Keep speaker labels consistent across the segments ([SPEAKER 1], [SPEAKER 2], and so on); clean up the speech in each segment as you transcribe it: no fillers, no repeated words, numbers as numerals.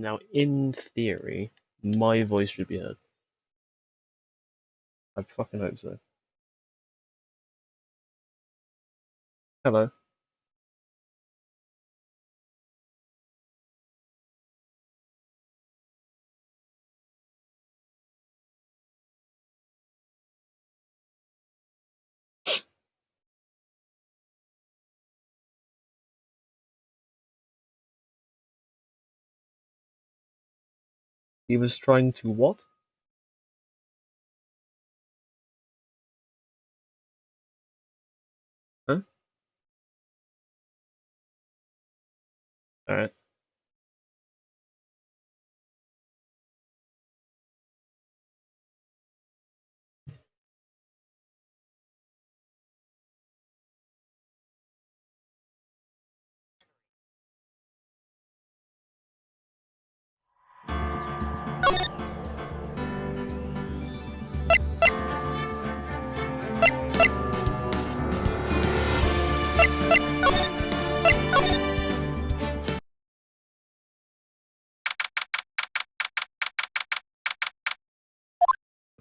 [SPEAKER 1] Now, in theory, my voice should be heard. I fucking hope so. Hello. He was trying to what? Huh? Alright.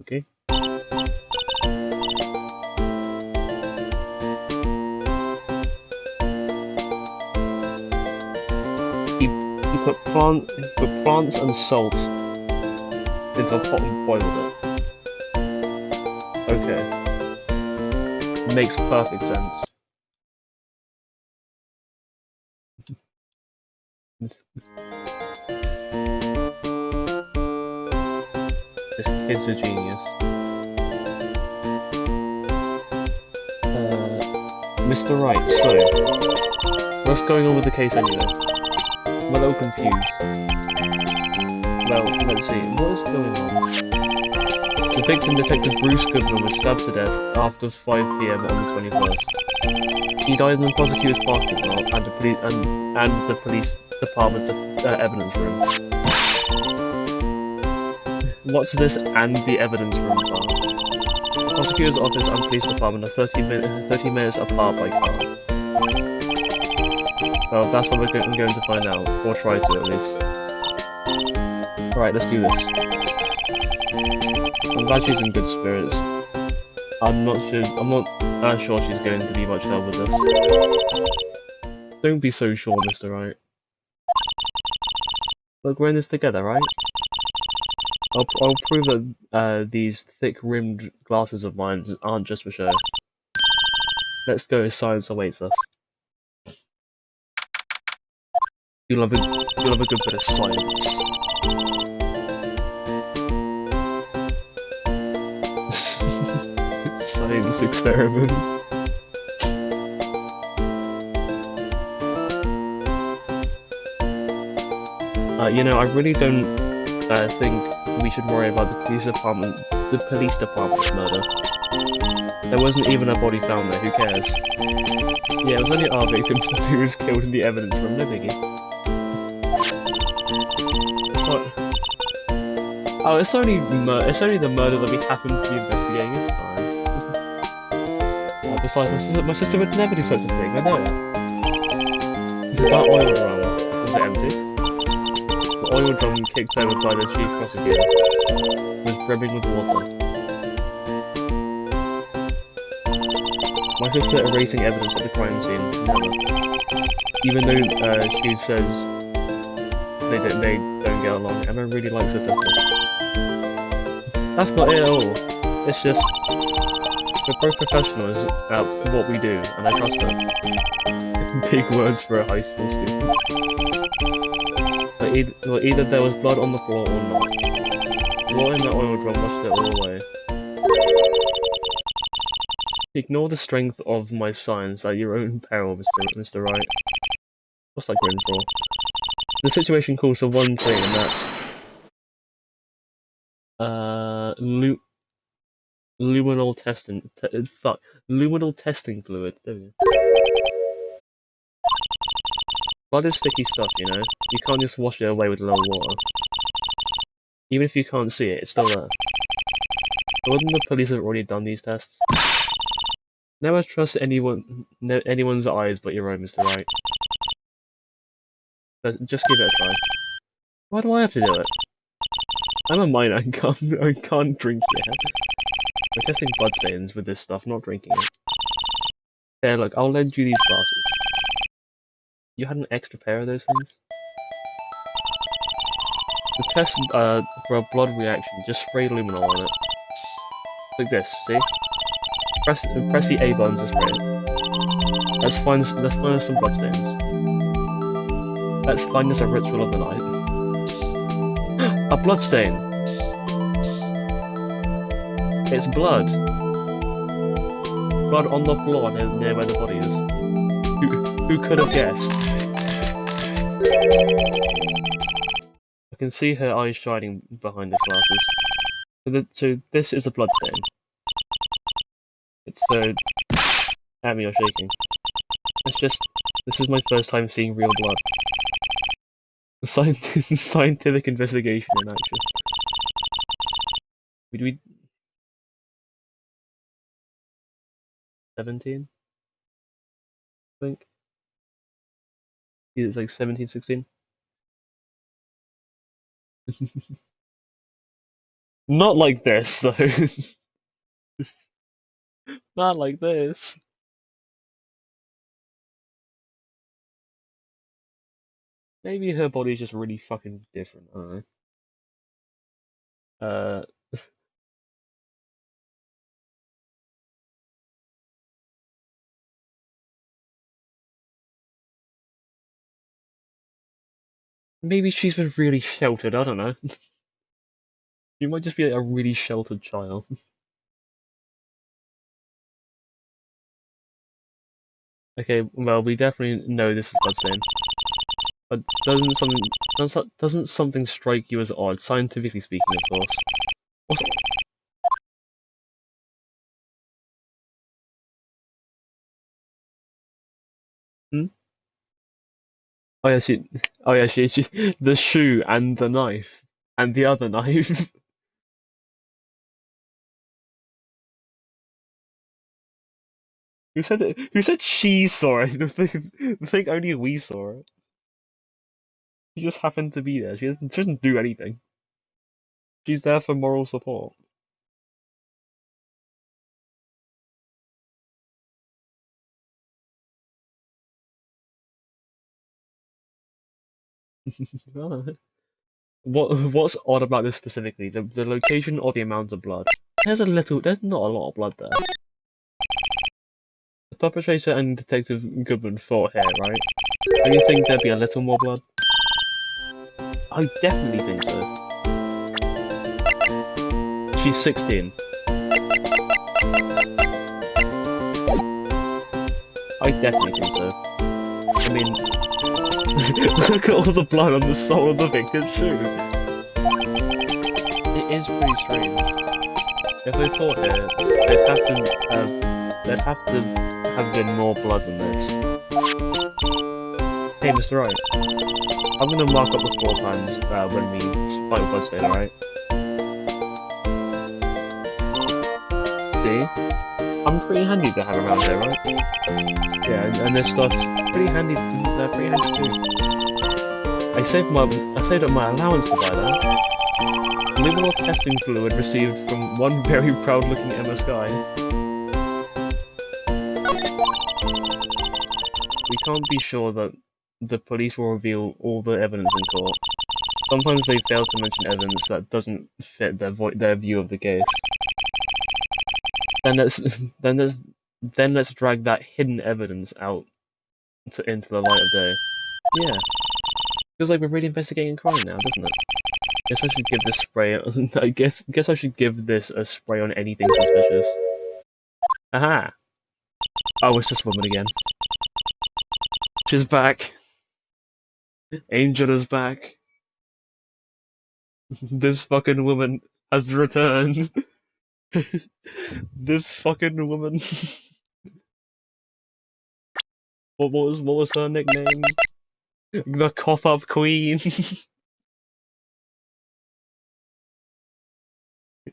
[SPEAKER 1] Okay. He put plants and salt into a pot and boiled it. Okay. Makes perfect sense. This kid's a genius. Mr. Wright, so, what's going on with the case anyway? I'm a little confused. Well, let's see, what is going on? The victim, Detective Bruce Goodman, was stabbed to death after 5 PM on the 21st. He died in the prosecutor's parking lot and the police department's evidence room. What's this and the evidence room part? The prosecutor's office and police department are 30 minutes apart by car. Well, that's what I'm going to find out, or try to at least. Alright, let's do this. I'm glad she's in good spirits. I'm not sure she's going to be much help with this. Don't be so sure, Mr. Wright. Look, we're in this together, right? I'll prove that these thick-rimmed glasses of mine aren't just for show. Let's go, science awaits us. You'll have a good bit of science. Science experiment. You know, I really don't think we should worry about the police department's murder. There wasn't even a body found there, who cares? Yeah, it was only our victim who was killed in the evidence room, no biggie. It's only the murder that we happen to be investigating, it's fine. Besides, my sister would never do such a thing, I know that. That oil drum, was it empty? The oil drum kicked over by the chief prosecutor was brimming with water. My sister erasing evidence at the crime scene, never. Even though she says they don't get along, Emma really likes her sister. That's not it at all. It's just we're both professionals at what we do, and I trust her. Big words for a high school student. But either there was blood on the floor or not. Water in the oil drum washed it all away. Ignore the strength of my science at your own peril, Mr. Wright. What's that grin for? The situation calls for one thing, and that's luminal testing fluid. There we go. Blood is sticky stuff, you know. You can't just wash it away with a little water. Even if you can't see it, it's still there. But wouldn't the police have already done these tests? Never trust anyone's eyes but your own, Mr. Wright. But just give it a try. Why do I have to do it? I'm a minor, I can't drink yet. We're testing bloodstains with this stuff, not drinking it. Yeah, look, I'll lend you these glasses. You had an extra pair of those things? To test for a blood reaction, just spray luminol on it. Like this, see? Press the A button to spray it. Let's find some bloodstains. Let's find us a ritual of the night. A bloodstain! It's blood. Blood on the floor near where the body is. Who could have guessed? I can see her eyes shining behind his glasses. So this is a bloodstain. It's Amy, you're shaking. This is my first time seeing real blood. Scientific investigation in action. We 17? I think. It's like 17, 16. Not like this, though. Not like this. Maybe her body's just really fucking different. I don't know. Maybe she's been really sheltered. I don't know. She might just be like a really sheltered child. Okay, well, we definitely know this is bloodstain. But doesn't something strike you as odd, scientifically speaking, of course? What's hmm? Oh yeah, she the shoe and the knife and the other knife. Who said it? Who said she saw it? The thing only we saw it. She just happened to be there. She doesn't do anything. She's there for moral support. What's odd about this specifically? The location or the amount of blood? There's not a lot of blood there. The perpetrator and Detective Goodman fought here, right? Do you think there'd be a little more blood? I definitely think so. She's 16. I definitely think so. I mean, look at all the blood on the sole of the victim's shoe. It is pretty strange. If they fought here, there'd have to have been more blood than this. Hey, Mr. Wright. I'm gonna mark up the floor plans when we fight with Bloodstain, alright? See? I'm pretty handy to have around here, right? Yeah, and this stuff's pretty handy. They're pretty handy too. I saved up my allowance to buy that. Luminol testing fluid received from one very proud-looking Emma Sky. We can't be sure that the police will reveal all the evidence in court. Sometimes they fail to mention evidence that doesn't fit their view of the case. Then let's drag that hidden evidence out into the light of day. Yeah, feels like we're really investigating crime now, doesn't it? Guess I should give this spray. I guess I should give this a spray on anything suspicious. Aha! Oh, it's this woman again. She's back. Angel is back. This fucking woman has returned. This fucking woman. What was her nickname? The cough up queen.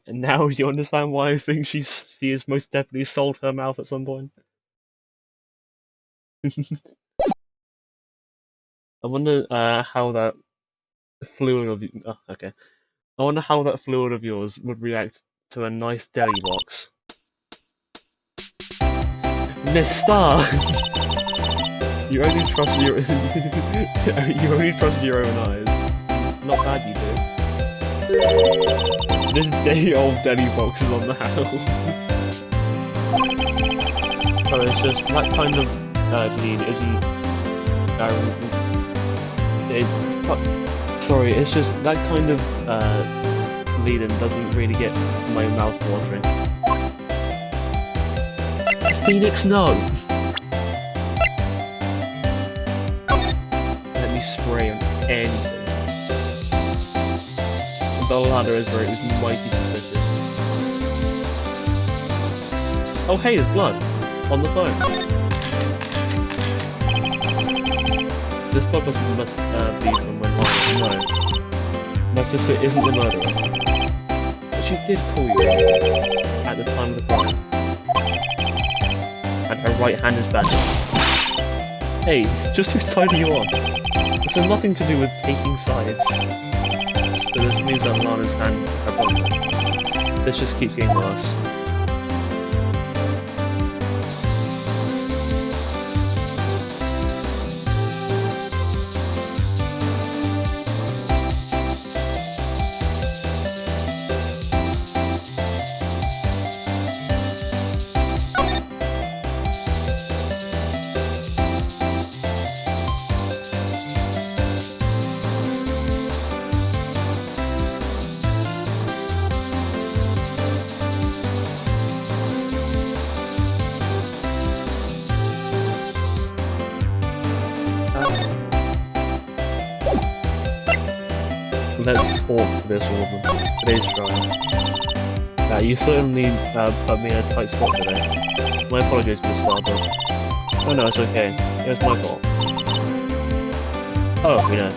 [SPEAKER 1] And now you understand why I think she has most definitely sold her mouth at some point. I wonder how that fluid of okay. I wonder how that fluid of yours would react to a nice deli box. Mister! You only trust your you only trust your own eyes. Not bad, you do. This day-old deli box is on the house. So it's just that kind of lead isn't. Sorry, it's just that kind of lead-in doesn't really get my mouth watering. Phoenix, no! Let me spray on anything. The ladder is mighty suspicious. Oh hey, there's blood! On the phone. This blood must be from when lying. No. My sister isn't the murderer. But she did call you at the time of the crime. And her right hand is bandaged. Hey, just whose side are you on? This has nothing to do with taking sides. So this means that Lana's hand her bundle. This just keeps getting worse. Let's talk to this woman. Today's trial. You certainly put me in a tight spot today. My apologies, Mr. Starbuck. Oh no, it's okay. It was my fault. Oh, you know.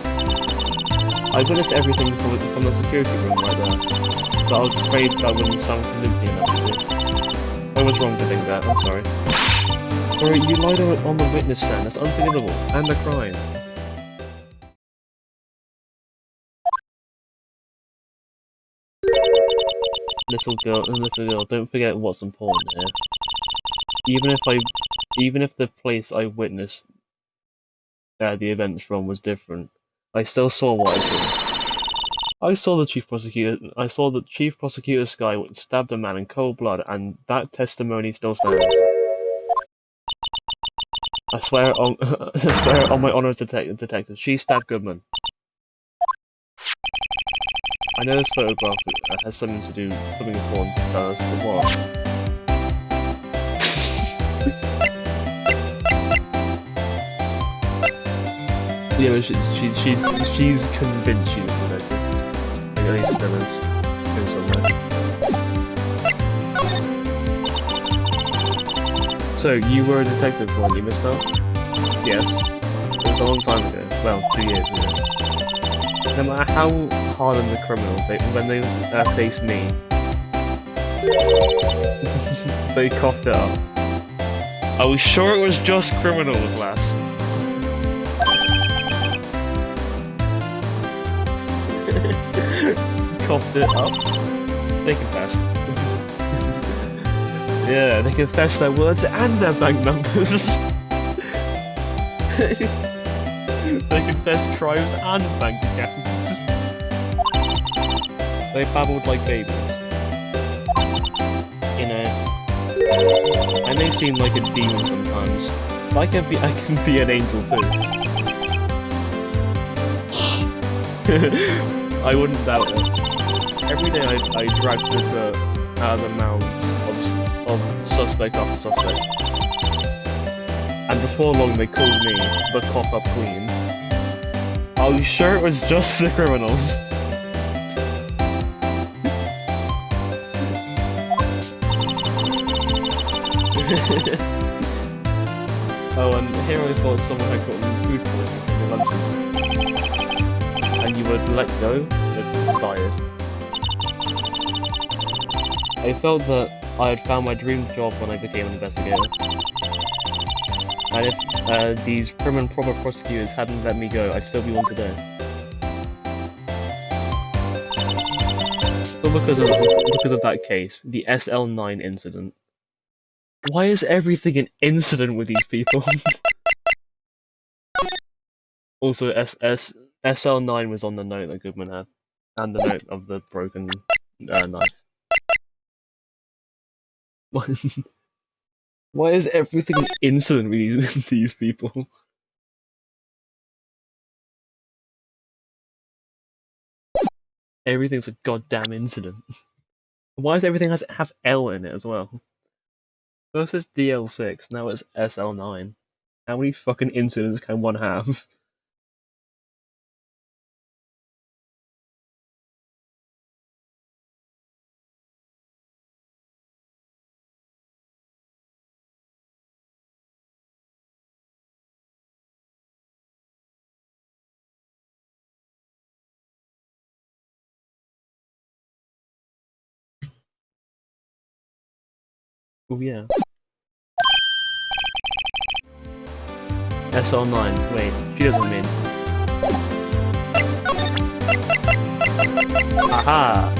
[SPEAKER 1] I witnessed everything from the security room right there. But I was afraid that wouldn't sound convincing enough, you see. I was wrong to think that, I'm sorry. Sorry, you lied on the witness stand. That's unforgivable. And a crime. Little girl, don't forget what's important here. Even if the place I witnessed the events from was different, I still saw what I saw. I saw the chief prosecutor Sky stabbed a man in cold blood, and that testimony still stands. I swear on my honor as detective, she stabbed Goodman. I know this photograph has something important to tell us, but what? Yeah, but she's convinced she's a detective. Like, at least there is somewhere. So, you were a detective, weren't you, mister? Yes. It was a long time ago. Well, 2 years ago. No matter how hardened the criminal, when they face me, they coughed it up. Are we sure it was just criminals, lass? Coughed it up. They confessed. Yeah, they confessed their words and their bank numbers. They confessed crimes and bank accounts. They babbled like babies. You know. I may seem like a demon sometimes, but I can be an angel too. I wouldn't doubt it. Every day I drag the dirt out of the mouths of suspect after suspect. And before long they called me the cock-up queen. Are you sure it was just the criminals? Oh, and here I thought someone had gotten food poisoning from your lunches. And you would let go, but fired. I felt that I had found my dream job when I became an investigator. And if these prim and proper prosecutors hadn't let me go, I'd still be one today. But because of that case, the SL9 incident. Why is everything an incident with these people? Also, SL9 was on the note that Goodman had, and the note of the broken knife. Why is everything an incident with these people? Everything's a goddamn incident. Why does everything have L in it as well? First it's DL6, now it's SL9. How many fucking incidents can one have? Oh yeah. SL9, wait, she doesn't mean. Aha!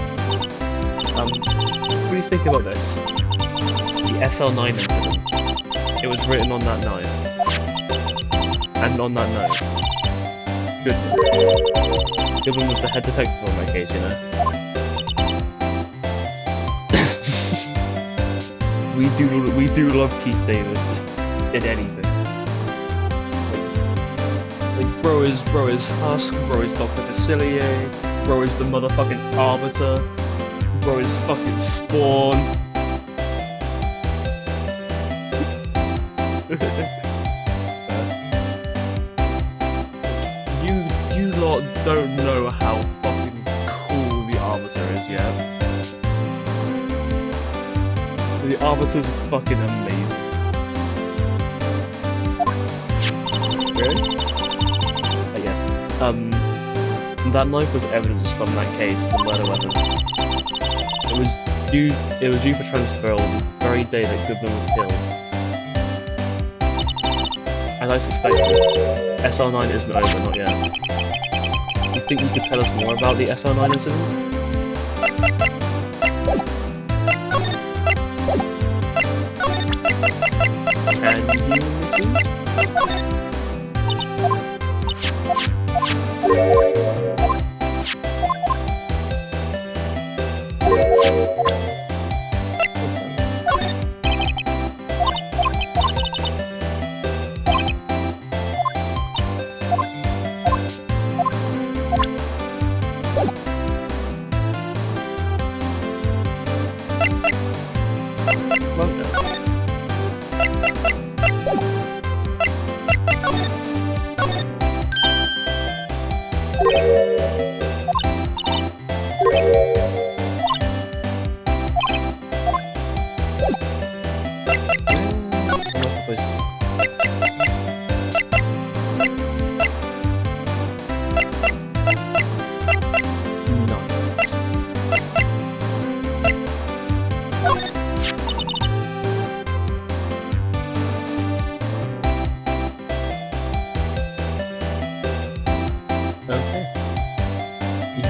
[SPEAKER 1] What do you think about this? The SL9 incident. It was written on that knife. And on that note. Goodman. Goodman was the head detective on that case, you know? we do love Keith Davis, just did anything. Like bro is Husk, bro is Dr. Facilier, bro is the motherfucking Arbiter, bro is fucking Spawn. you lot don't know how fucking cool the Arbiter is yet. The Arbiter's fucking amazing. Really? That knife was evidence from that case, the murder weapon. It was due for transfer on the very day that Goodman was killed. As I suspected, SR9 isn't over, not yet. You think you could tell us more about the SR9 incident? Can you listen?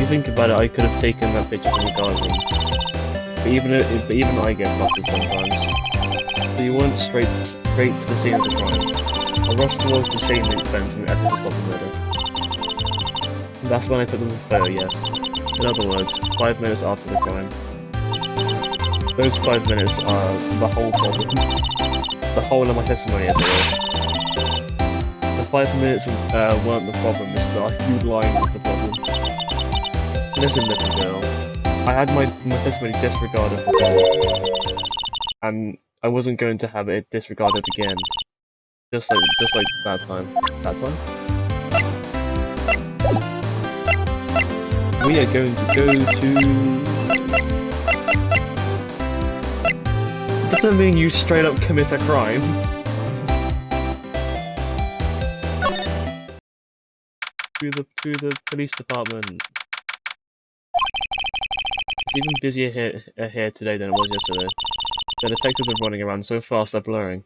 [SPEAKER 1] Think about it, I could have taken that picture from the garden. But even I get flustered sometimes. So you went straight to the scene of the crime. I rushed towards the chain link fence in an effort to stop the murder. That's when I took them to photo, yes. In other words, 5 minutes after the crime. Those 5 minutes are the whole problem. The whole of my testimony as well. The 5 minutes weren't the problem, Mr. You lying was the problem. Listen, little girl, I had my testimony disregarded before, and I wasn't going to have it disregarded again. Just like that time. That time? We are going to go to... Doesn't mean you straight up commit a crime. To the police department. It's even busier here today than it was yesterday. The detectives are running around so fast they're blurring.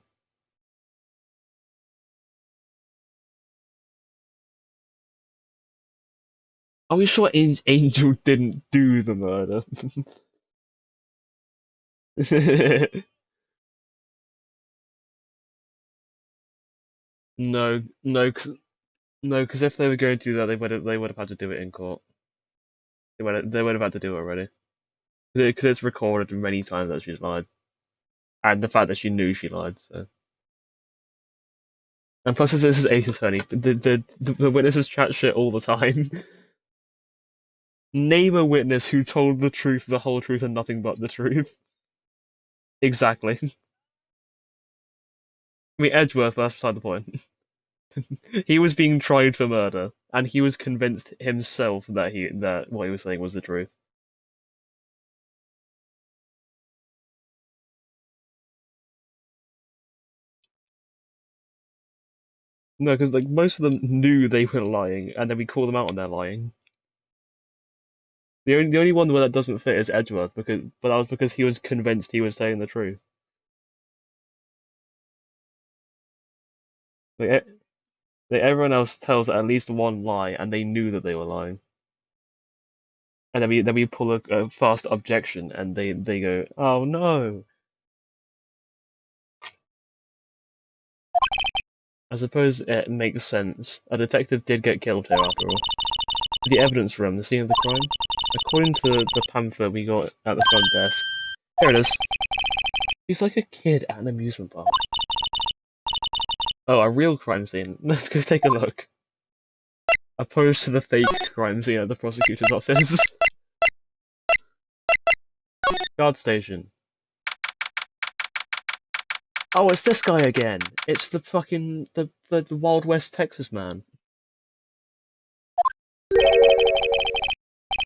[SPEAKER 1] Are we sure Angel didn't do the murder? No, no, because if they were going to do that, they would have had to do it in court. They would have had to do it already. Because it's recorded many times that she's lied, and the fact that she knew she lied. So, and plus, this is Ace Attorney. The witnesses chat shit all the time. Name a witness who told the truth, the whole truth, and nothing but the truth. Exactly. I mean, Edgeworth. That's beside the point. He was being tried for murder, and he was convinced himself that what he was saying was the truth. No, because like most of them knew they were lying, and then we call them out on their lying. The only one where that doesn't fit is Edgeworth, but that was because he was convinced he was saying the truth. Like, everyone else tells at least one lie, and they knew that they were lying. And then we pull a fast objection, and they go, "Oh no!" I suppose it makes sense. A detective did get killed here after all. The evidence room, the scene of the crime. According to the pamphlet we got at the front desk, here it is. He's like a kid at an amusement park. Oh, a real crime scene. Let's go take a look. Opposed to the fake crime scene at the prosecutor's office. Guard station. Oh, it's this guy again. It's the fucking the Wild West Texas man.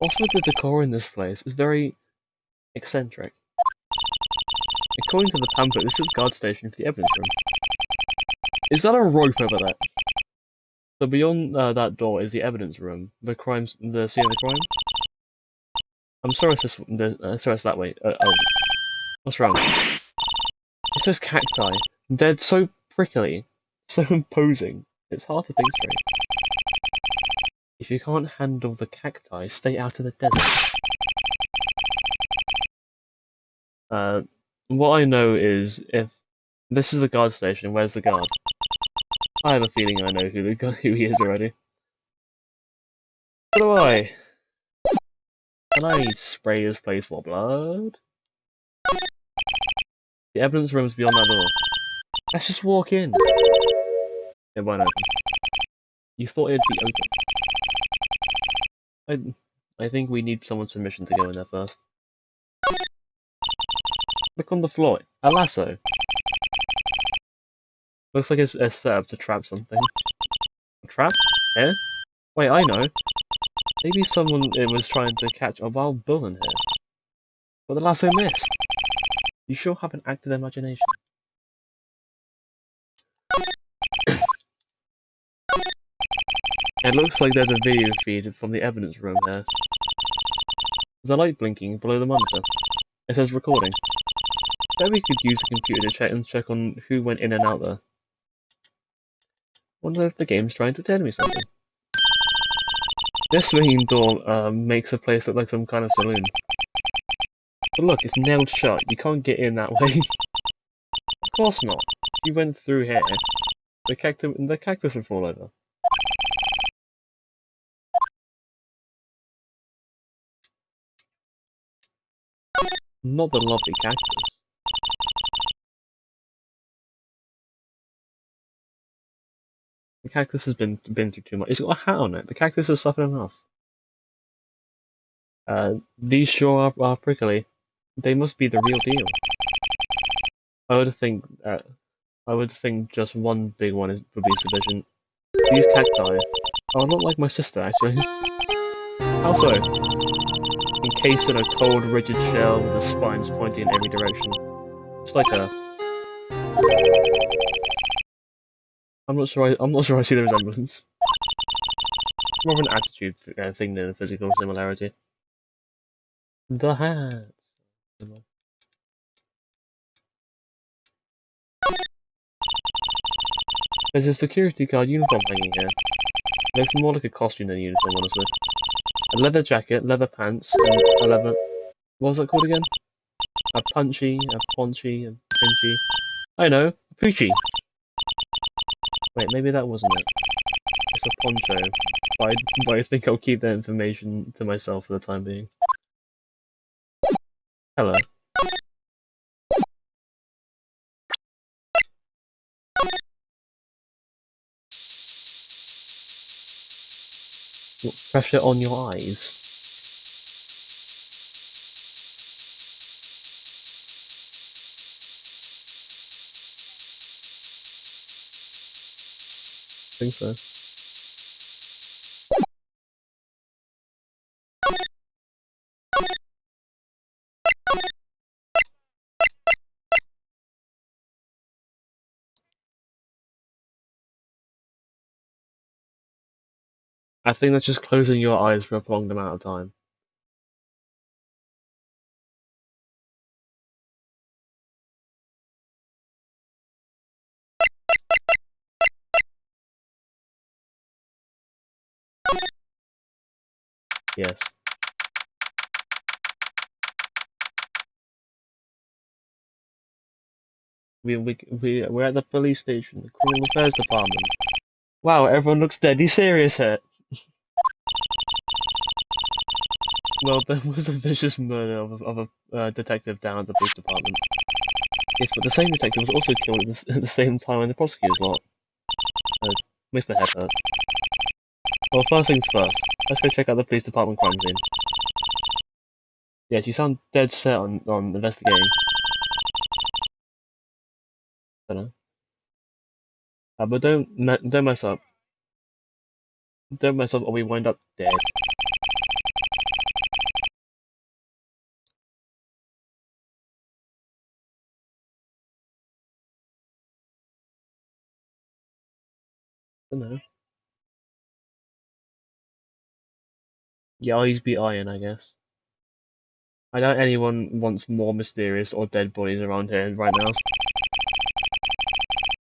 [SPEAKER 1] Also, the decor in this place is very eccentric. According to the pamphlet, this is the guard station for the evidence room. Is that a rope over there? So beyond that door is the evidence room, the scene of the crime. I'm sorry it's that way. Oh, what's wrong? It's those cacti. They're so prickly, so imposing. It's hard to think straight. If you can't handle the cacti, stay out of the desert. What I know is if this is the guard station, where's the guard? I have a feeling I know who he is already. So do I. Can I spray his place for blood? The evidence room's beyond that door. Let's just walk in. It won't open. You thought it'd be open. I think we need someone's permission to go in there first. Look on the floor. A lasso. Looks like it's set up to trap something. A trap? Here? Wait, I know. Maybe someone was trying to catch a wild bull in here. But the lasso missed. You sure have an active imagination. It looks like there's a video feed from the evidence room here. There's a light blinking below the monitor. It says recording. Bet we could use the computer to check on who went in and out there. Wonder if the game's trying to tell me something. This swinging door makes the place look like some kind of saloon. But look, it's nailed shut. You can't get in that way. Of course not. You went through here. The cactus would fall over. Not the lovely cactus. The cactus has been through too much. It's got a hat on it. The cactus has suffered enough. These sure are prickly. They must be the real deal. I would think just one big one would be sufficient. These cacti are a lot like my sister, actually. How so? Encased in a cold, rigid shell with the spines pointing in every direction. Just like her. I'm not sure I see the resemblance. More of an attitude thing than a physical similarity. The hats. There's a security guard uniform hanging here. Looks more like a costume than a uniform, honestly. a leather jacket, leather pants, and a leather. What was that called again? A punchy, a paunchy, a pinchy. I know, a poochie. Wait, maybe that wasn't it. It's a poncho. But I think I'll keep that information to myself for the time being. Hello. What, pressure on your eyes? I think so. I think that's just closing your eyes for a prolonged amount of time. Yes. We're at the police station, the criminal affairs department. Wow, everyone looks deadly serious here. Well, there was a vicious murder of a detective down at the police department. Yes, but the same detective was also killed at the same time in the prosecutor's lot. Makes my head hurt. Well, first things first, let's go check out the police department crime scene. Yes, you sound dead set on investigating. Don't know. But don't mess up. Don't mess up or we wind up dead. Don't know. Your eyes be iron, I guess. I doubt anyone wants more mysterious or dead bodies around here right now.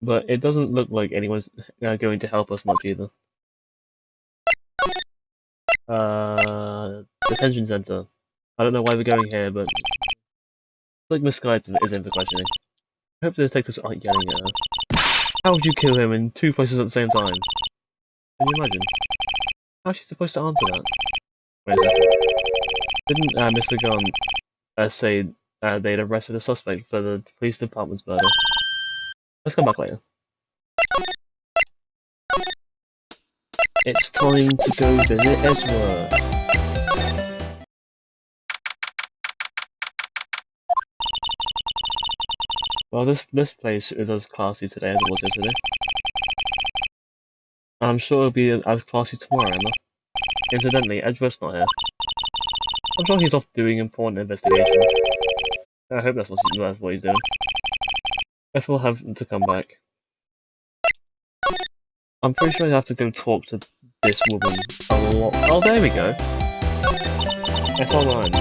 [SPEAKER 1] But it doesn't look like anyone's going to help us much either. Detention center. I don't know why we're going here, but like Miss Sky is in for questioning. I hope the detectives aren't yelling at her. How would you kill him in two places at the same time? Can you imagine? How's she supposed to answer that? Wait a second. Didn't Mr. Gunn say they'd arrested a suspect for the police department's murder? Let's come back later. It's time to go visit Edgeworth. Well, this place is as classy today as it was yesterday. I'm sure it'll be as classy tomorrow, Emma. Incidentally, Edgeworth's not here. I'm sure he's off doing important investigations. I hope that's what he's doing. Guess we'll have to come back. I'm pretty sure I have to go talk to this woman a lot. Oh, there we go. It's online.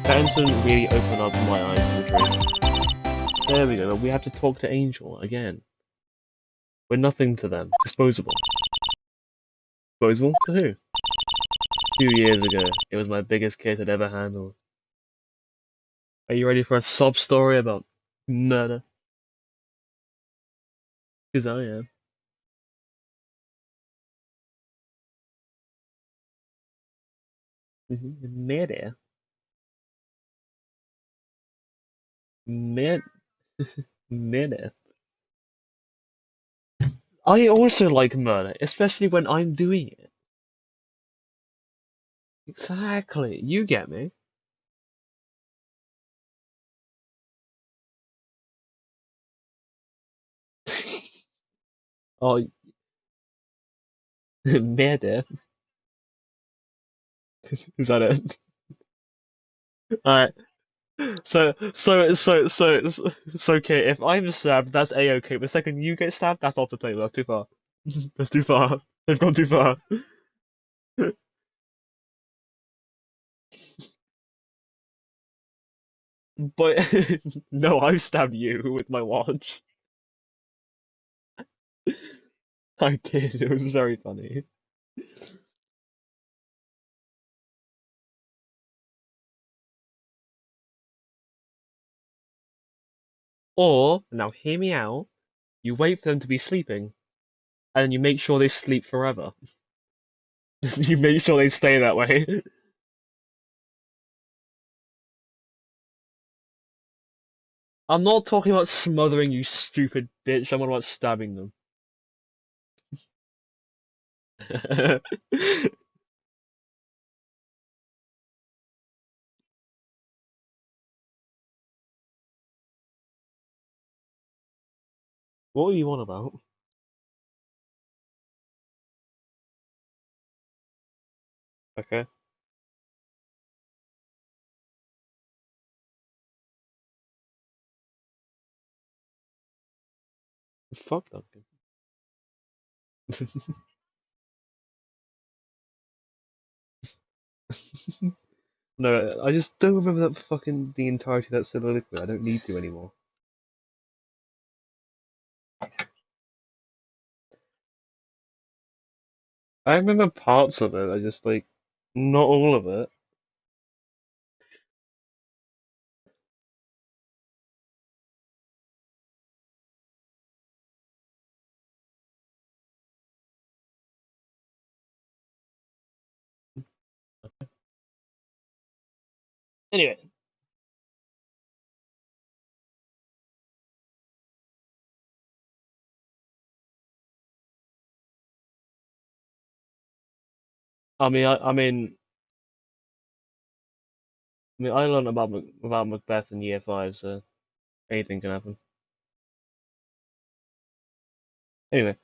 [SPEAKER 1] That incident really opened up my eyes to the truth. There we go. We have to talk to Angel again. We're nothing to them. Disposable. Disposable to who? 2 years ago, it was my biggest case I'd ever handled. Are you ready for a sob story about murder? Because I am. Murder. Murder. Murder. I also like murder, especially when I'm doing it. Exactly. You get me. Oh, murder. Is that it? Alright. It's okay. If I'm stabbed, that's a-okay. The second you get stabbed, that's off the table. That's too far. That's too far. They've gone too far. But no, I stabbed you with my watch. I did. It was very funny. Or, now hear me out, you wait for them to be sleeping, and you make sure they sleep forever. You make sure they stay that way. I'm not talking about smothering, you stupid bitch. I'm about stabbing them. What are you on about? Okay. Fuck Duncan. No, I just don't remember that fucking the entirety of that soliloquy. I don't need to anymore. I remember parts of it. I just like not all of it. Anyway, I learned about Macbeth in year five, so anything can happen. Anyway,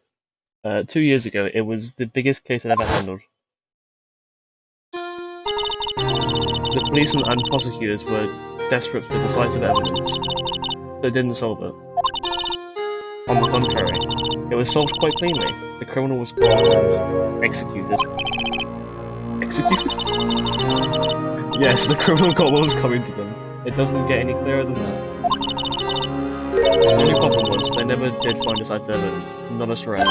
[SPEAKER 1] 2 years ago, it was the biggest case I'd ever handled. The police and prosecutors were desperate for decisive evidence, but didn't solve it. On the contrary, it was solved quite cleanly. The criminal was caught and executed. Executed? Yes, the criminal got what was coming to them. It doesn't get any clearer than that. The only problem was, they never did find decisive evidence. Not a shred.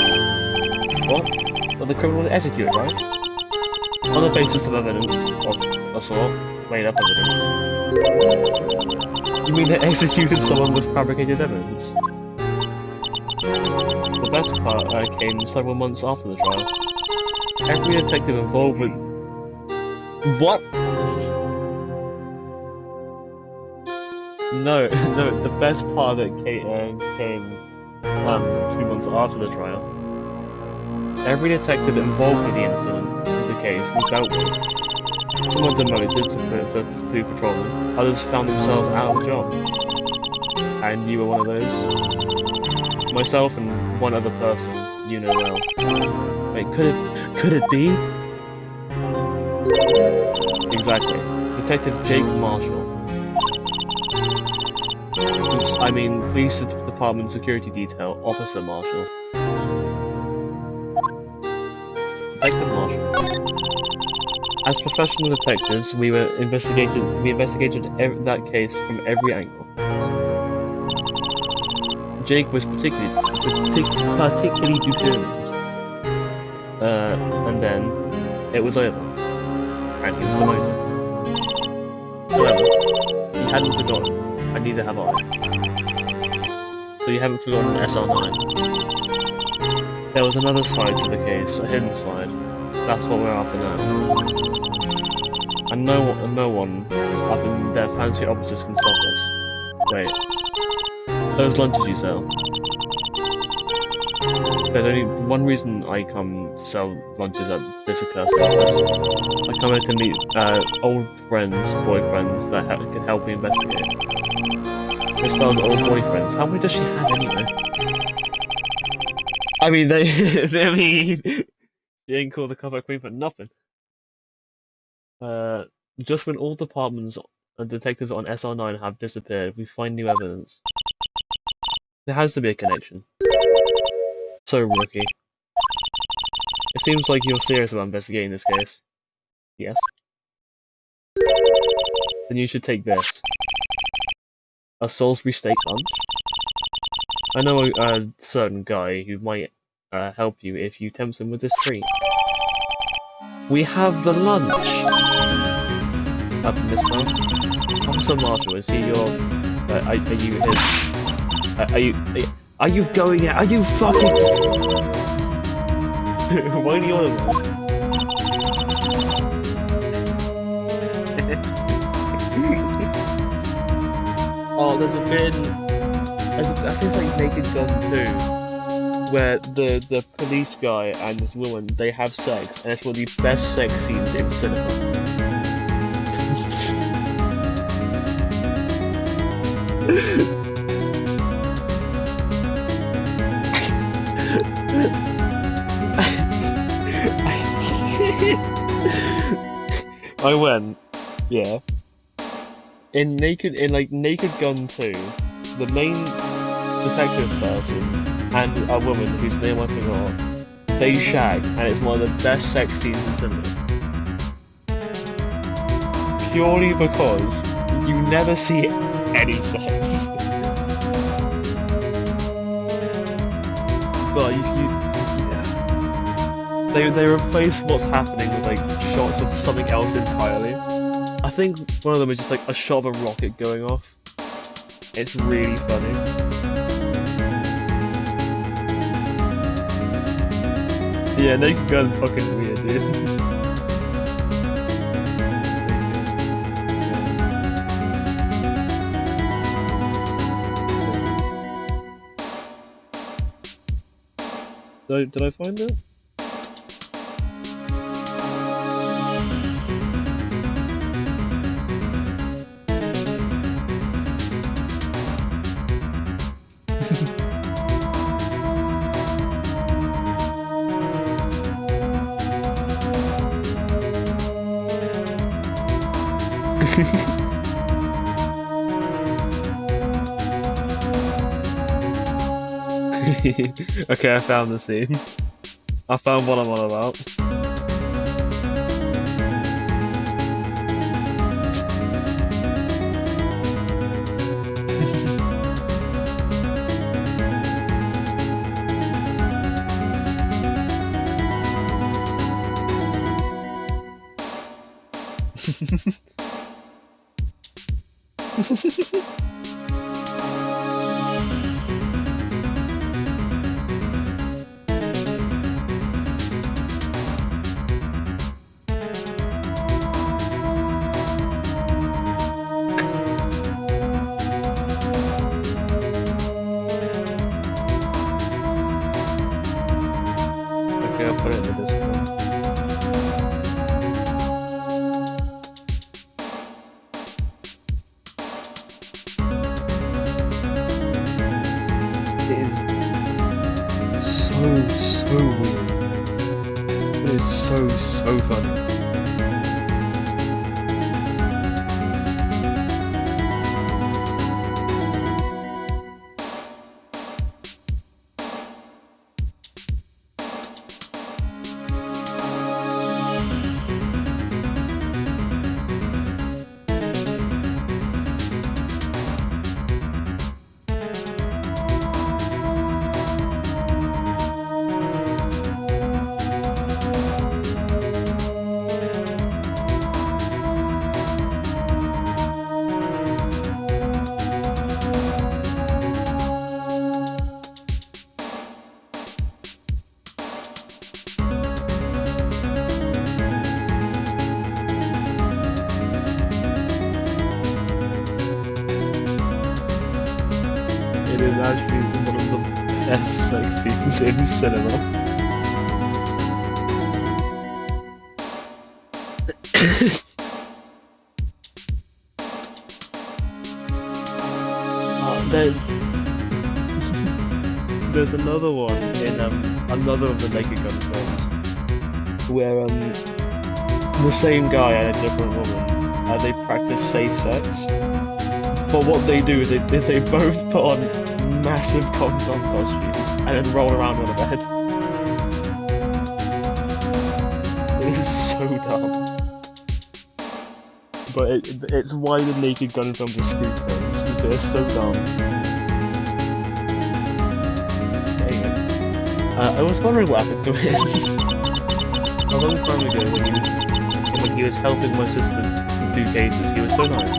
[SPEAKER 1] What? But the criminal was executed, right? On the basis of evidence of a sort, made up evidence. You mean they executed someone with fabricated evidence? The best part came several months after the trial. Every detective involved with... What? No, no, the best part of it came 2 months after the trial. Every detective involved with the incident of the case was dealt with. Some were demoted to patrolman, others found themselves out of a job. And you were one of those? Myself and one other person you know well. Wait, could it be? Exactly. Detective Jake Marshall. Oops, I mean, Police Department Security Detail, Officer Marshall. Detective Marshall. As professional detectives, we investigated that case from every angle. Jake was particularly determined. And then it was over, and he was demoted. However, he hadn't forgotten, and neither have I. So you haven't forgotten SR9. There was another side to the case, a hidden side. That's what we're after now. And no one up in their fancy offices can stop us. Wait. Those lunches you sell. There's only one reason I come to sell lunches at this accursed office. I come here to meet old friends, boyfriends that can help me investigate. This star's old boyfriends. How many does she have anyway? I mean, she ain't called the cover queen for nothing. Just when all departments and detectives on SR9 have disappeared, we find new evidence. There has to be a connection. So, Rookie. It seems like you're serious about investigating this case. Yes? Then you should take this. A Salisbury steak lunch? I know a certain guy who might help you if you tempt him with this treat. We have the lunch! Up in this time. Officer Marshall, is he your... are you his... Are you going out? Are you fucking? Why do you want to? Oh, there's a bit. I think it's like Naked Gun 2, where the police guy and this woman, they have sex, and it's one of the best sex scenes in cinema. I went, yeah. In Naked Gun 2, the main detective person and a woman whose name I forgot, they shag, and it's one of the best sex scenes in cinema. Purely because you never see any sex. But they replace what's happening with like shots of something else entirely. I think one of them is just like a shot of a rocket going off. It's really funny. Yeah, Naked Gun's fucking weird, dude. Did I find it? Okay, I found the scene. I found what I'm on about. Okay, I'll put it in the Discord. It is so weird. It is so funny. It is actually one of the best sex scenes in cinema. There's another one in another of the Naked Gun films where the same guy and a different woman they practice safe sex. But what they do is they both put on massive condom costumes and then roll around on a bed. It is so dumb. But it's why the Naked Gun films are screwed films, because they're so dumb. There you go. I was wondering what happened to him. A long time ago when he was helping my sister do cases, he was so nice.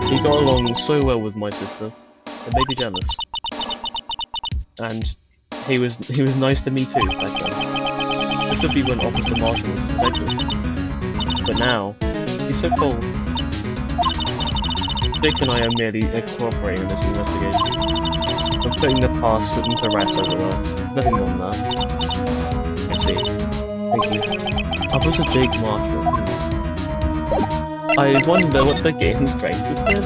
[SPEAKER 1] He got along so well with my sister. It made me jealous. And he was nice to me too back then. This would be when Officer Marshall was detective. But now, he's so cold. Dick and I are merely cooperating in this investigation. I'm putting the past into rest, as it were. Nothing more than that. I see. Thank you. Officer Jake Marshall. I wonder what the game's strength is.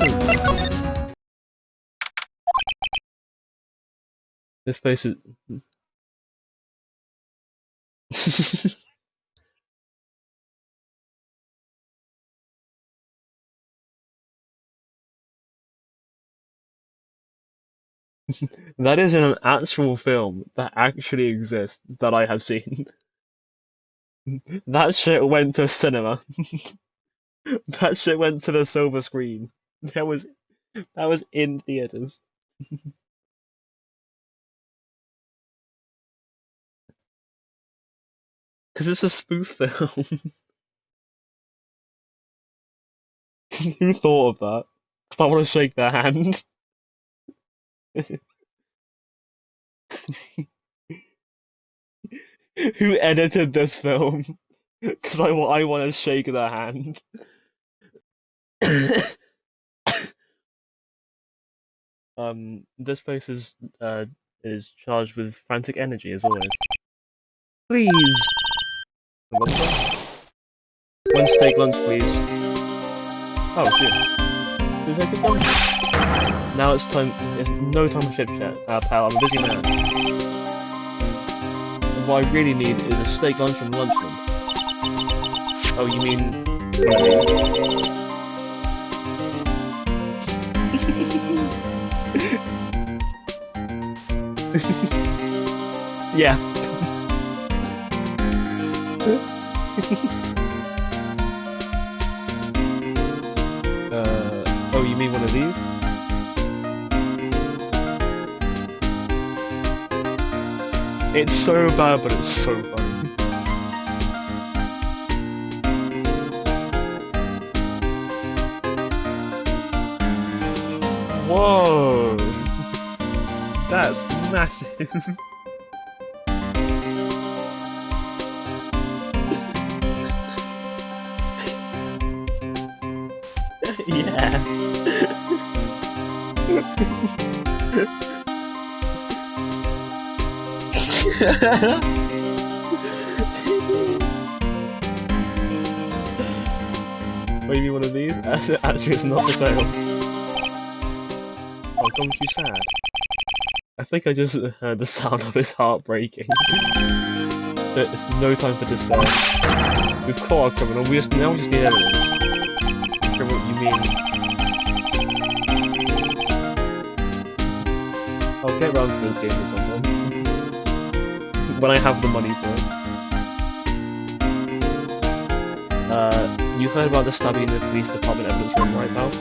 [SPEAKER 1] This place is... That is in an actual film that actually exists that I have seen. That shit went to cinema. That shit went to the silver screen. That was in theaters. Because it's a spoof film. Who thought of that? Because I want to shake their hand. Who edited this film? Because I want to shake their hand. This place is charged with frantic energy as always. Please. One steak lunch, please. Oh shit. Please take a lunch. Now it's time. It's no time for chit chat, pal. I'm a busy man. What I really need is a steak lunch from Lunchland. Oh, you mean one of these? Yeah. Oh, you mean one of these? It's so bad, but it's so funny. Whoa! That's massive. Yeah. Maybe one of these? Actually, it's not for sale. Oh, don't you sad? I think I just heard the sound of his heart breaking. It's no time for despair. We've caught our criminal, now we just need evidence. Sure what you mean. I'll get round to this game at some point. When I have the money for it. You heard about the stabbing in the police department evidence room, right, pal?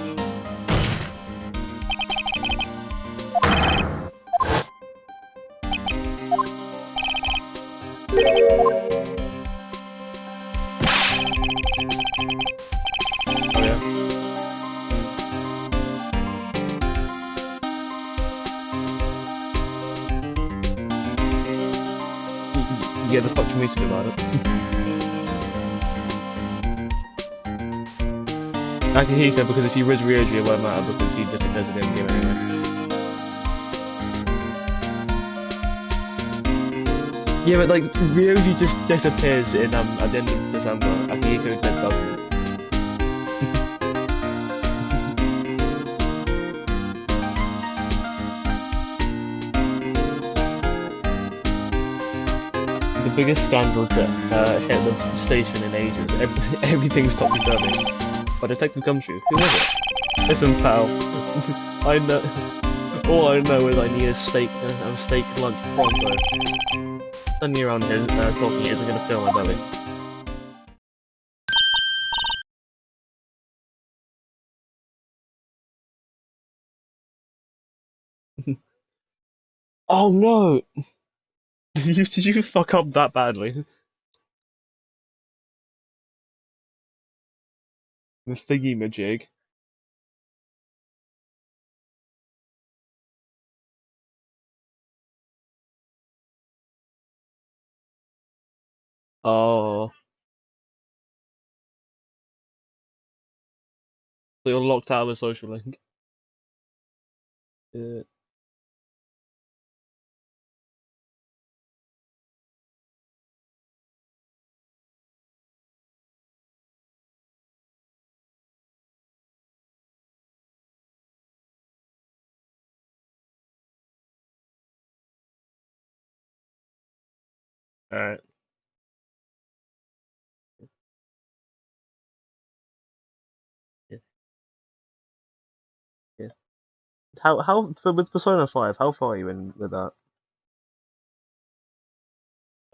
[SPEAKER 1] Oh yeah? Yeah, the fuck can we do about it? Akihiko, because if he was Ryoji, it won't matter because he disappears at the end of the game anyway. Yeah, but like, Ryoji just disappears in at the end of December. Akihiko doesn't. The biggest scandal to hit the station in ages. Everything's topsy-turvy. By Detective Gumshoe. Who was it? Listen, pal. I know. All I know is I need a steak lunch pronto. Standing around here talking isn't going to fill my belly. Oh no! Did you fuck up that badly? The thingy-majig. Oh, so you're locked out of a social link. Yeah. Alright. Yeah. Yeah. How so with Persona 5, how far are you in with that?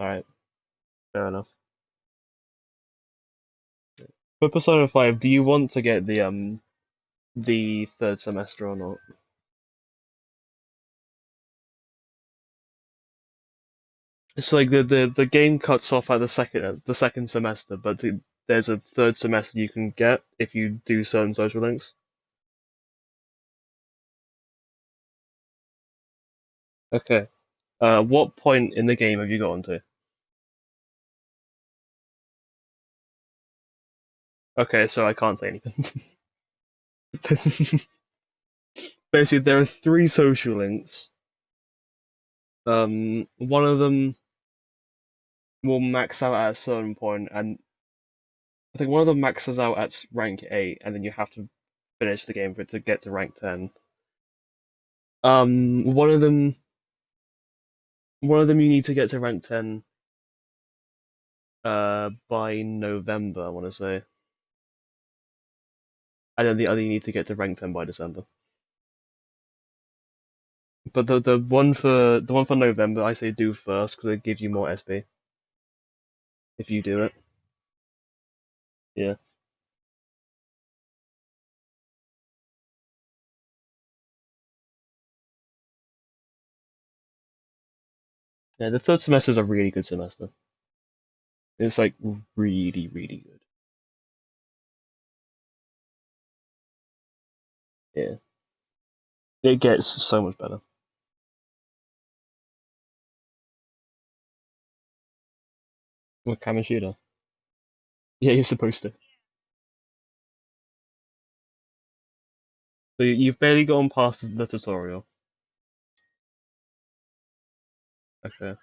[SPEAKER 1] Alright, fair enough. For Persona 5, do you want to get the third semester or not? It's like the game cuts off at the second semester, but there's a third semester you can get if you do certain social links. Okay. What point in the game have you gotten to? Okay, so I can't say anything. Basically, there are three social links. One of them will max out at a certain point, and I think one of them maxes out at rank 8, and then you have to finish the game for it to get to rank 10. Um, one of them, one of them you need to get to rank 10 by November, I want to say, and then the other you need to get to rank 10 by December. But the one for November, I say do first because it gives you more SP if you do it. Yeah. Yeah, the third semester is a really good semester. It's like really, really good. Yeah. It gets so much better. With Kamoshida. Yeah, you're supposed to. So you've barely gone past the tutorial. Okay.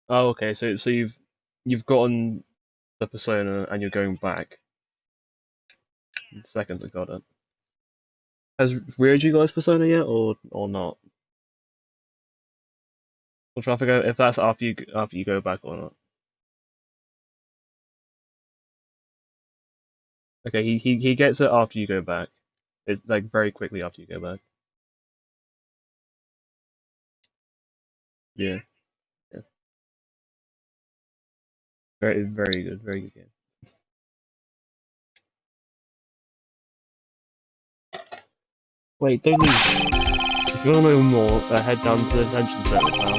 [SPEAKER 1] Oh, okay. So you've gotten the persona and you're going back. In seconds, I got it. Has Ryoji got his persona yet, or not? Or try to figure out if that's after you go back or not. Okay, he gets it after you go back. It's like very quickly after you go back. Yeah, yeah. Very good, very good game. Wait, don't leave. If you want to know more, head down to the detention center now.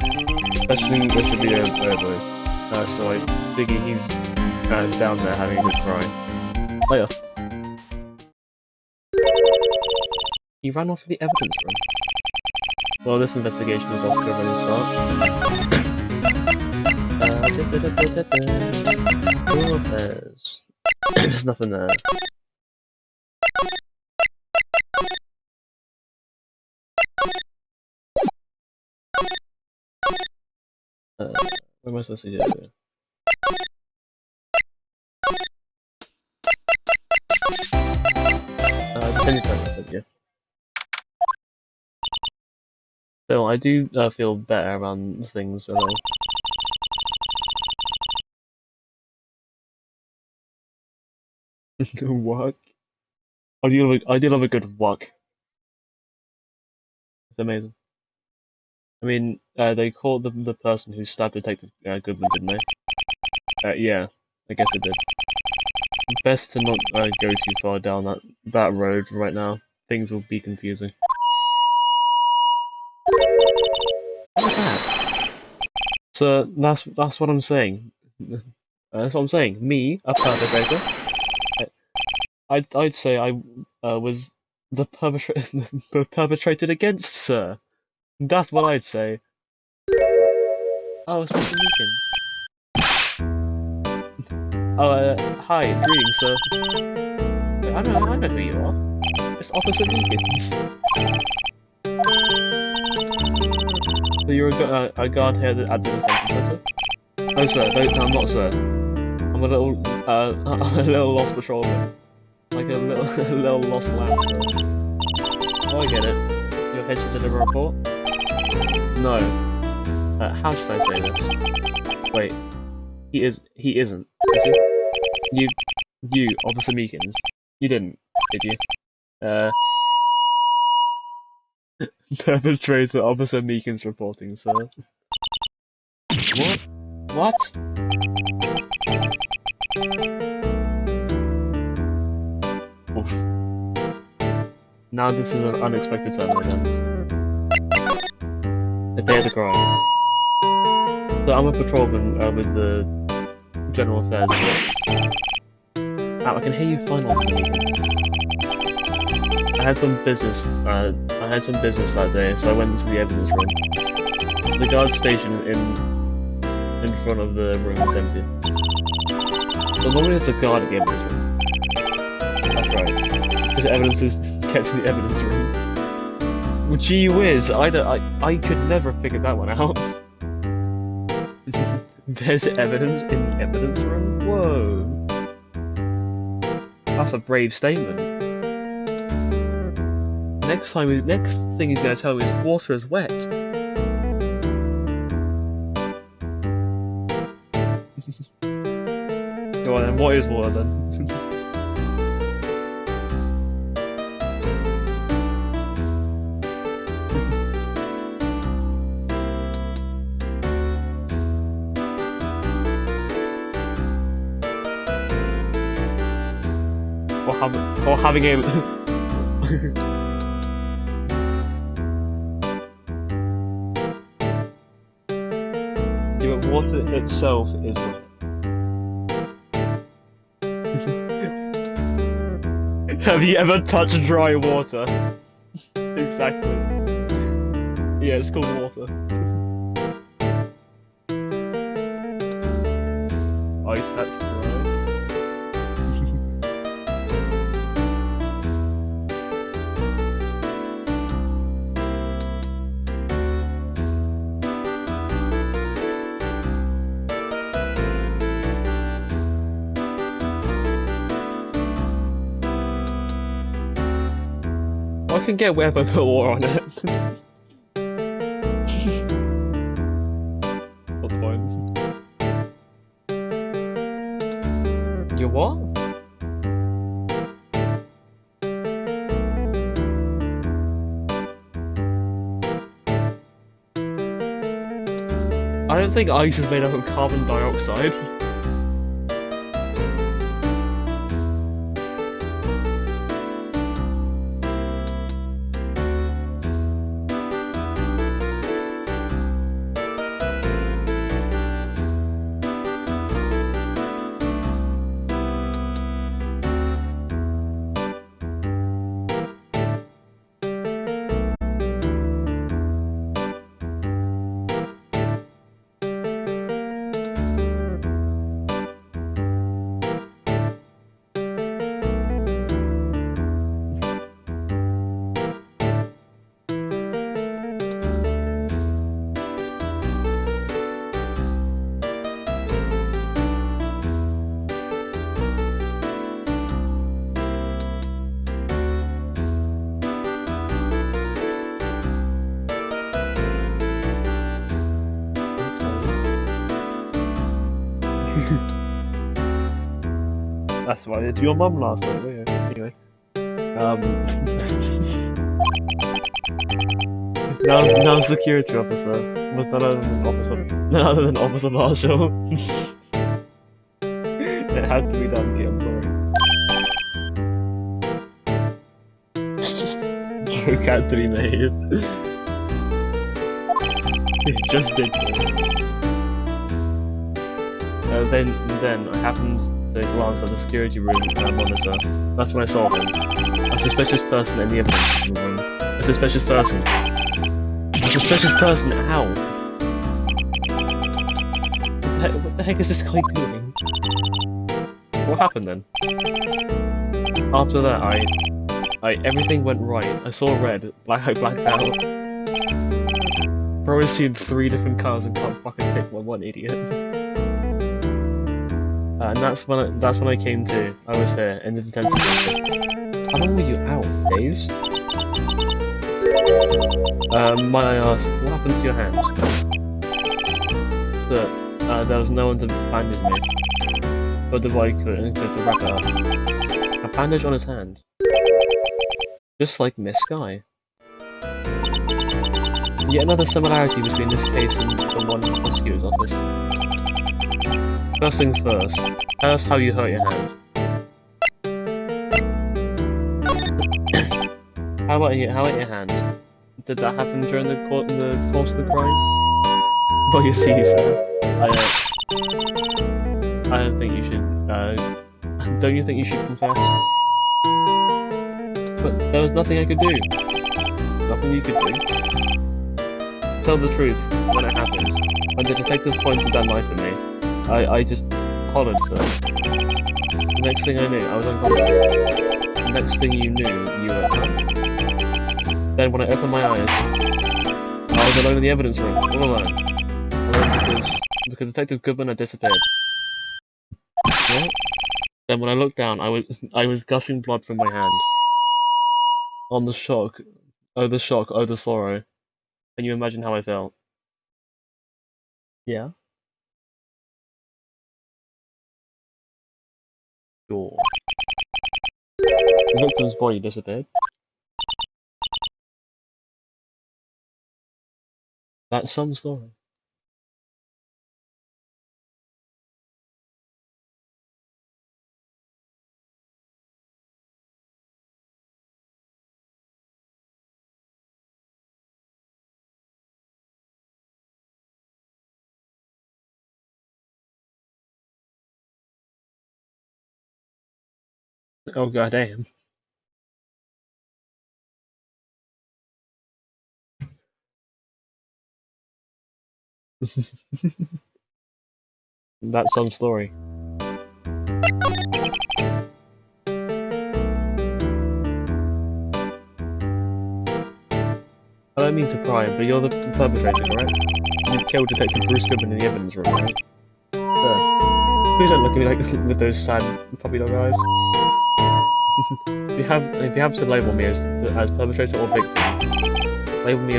[SPEAKER 1] Especially there should be a voice. So I figure he's down there having a good cry. Oh yeah. He ran off to the evidence room. Well, this investigation is off to a running start. Who affairs? There's nothing there. What am I supposed to do here? Detention center, yeah. So I do feel better around things. Work. I do love a good work. It's amazing. I mean, they caught the person who stabbed Detective Goodman, didn't they? Yeah, I guess they did. Best to not go too far down that road right now. Things will be confusing. What's that? So that's what I'm saying. That's what I'm saying. Me, a perpetrator. I'd say I was the perpetrated against, sir. That's what I'd say. Oh, it's Mr. Meekins. Oh, hi, greetings, sir. Wait, I know who you are. It's Officer Meekins. So you're a guard here at the detention center? No, sir. No, I'm not, sir. I'm a little lost patrolman. Like a little lost lamb, sir. Oh, I get it. You're here to deliver a report? No. How should I say this? Wait. He isn't, is he? You, Officer Meekins. You did you? Perpetrator Officer Meekins reporting, sir. What? What? Oof. Now this is an unexpected turn of events. The day of the crime. So I'm a patrolman with the General Affairs. Now I can hear you fine, Officer Meekins. I had some business that day, so I went into the evidence room. The guard station in front of the room was empty. So normally there's a guard at the evidence room. That's right. Because the evidence is kept in the evidence room. Well, gee whiz, I could never have figured that one out. There's evidence in the evidence room? Whoa. That's a brave statement. Next thing he's going to tell me is water is wet. Go on then, what is water then? or having a... Yeah, but water itself is wet. Have you ever touched dry water? Exactly. Yeah, it's called water. Ice that's dry. I can get wet if I put water on it. What's the point? You what? I don't think ice is made up of carbon dioxide. That's what I did to your mum last night, yeah. Anyway. Now security officer was none other than Officer Marshall. It had to be done, Kit, I'm sorry. Joke had to be made. It just did. then I happened to glance at the security room monitor. That's when I saw him. A suspicious person in the evidence room. A suspicious person. A suspicious person? How? What the heck is this guy doing? What happened then? After that, everything went right. I saw red. I blacked out. Bro assumed 3 different cars and can't fucking pick one idiot. And that's when I came to. I was here in the detention center. How long were you out? Days? Might I ask, what happened to your hand? There was no one to bandage me. But the boy could to wrap it up. A bandage on his hand. Just like Miss Sky. Yet another similarity between this case and the one in the prosecutor's office. First things first, tell us how you hurt your hand. How about your hand? Did that happen during the course of the crime? Well, you see, sir, I don't think you should, don't you think you should confess? But there was nothing I could do. Nothing you could do. Tell the truth, when it happened, when the detective pointed that knife at me, I just hollered, sir. The next thing I knew, I was unconscious. The next thing you knew, you were... Then when I opened my eyes, I was alone in the evidence room, all alone. Alone because Detective Goodman had disappeared. What? Then when I looked down, I was gushing blood from my hand. On the shock, oh the sorrow. Can you imagine how I felt? Yeah? Sure. The victim's body disappeared. That's some story. Oh goddamn. That's some story. I don't mean to pry, but you're the perpetrator, correct? You killed Detective Bruce Goodman in the evidence room, right? Please don't look at me like this with those sad puppy dog eyes. if you have to label me as perpetrator or victim, label me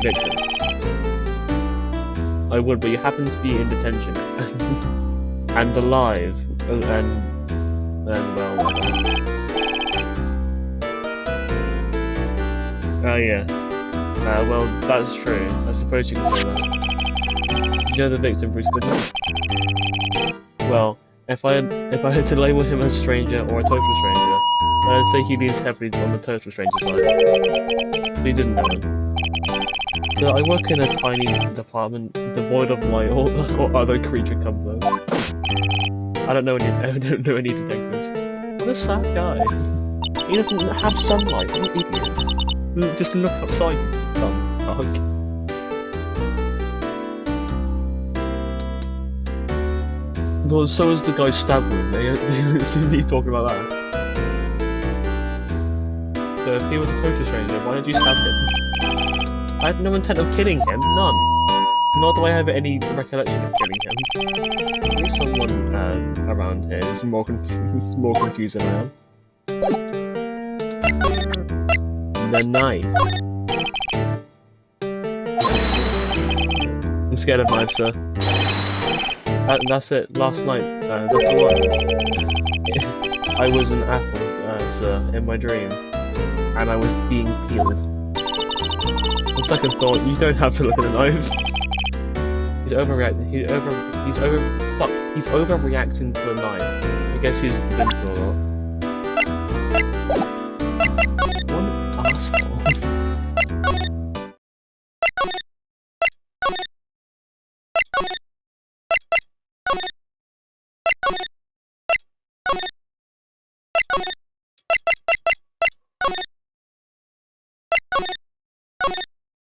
[SPEAKER 1] victim. I would, but you happen to be in detention and alive, and well. Oh yes. Well, that's true. I suppose you can say that. Did you know the victim, Bruce Goodman? Well, if I had to label him as stranger or a total stranger, I'd say he leans heavily on the total stranger side. But you didn't know him. So I work in a tiny department devoid of light or other creature comforts. I don't know any detectives. What a sad guy. He doesn't have sunlight. What an idiot. Just look outside, dumb fuck. Well, so is the guy stabbed with me. See me talking about that. So if he was a total stranger, why did you stab him? I had no intent of killing him, none. Nor do I have any recollection of killing him. Maybe someone around here is more confused than I am. The knife. I'm scared of knives, sir. That's it. Last night. That's the one. I was an apple, sir, in my dream, and I was being peeled. On second thought, you don't have to look at the knife. He's overreacting. He's overreacting to the knife. I guess he's invincible or not.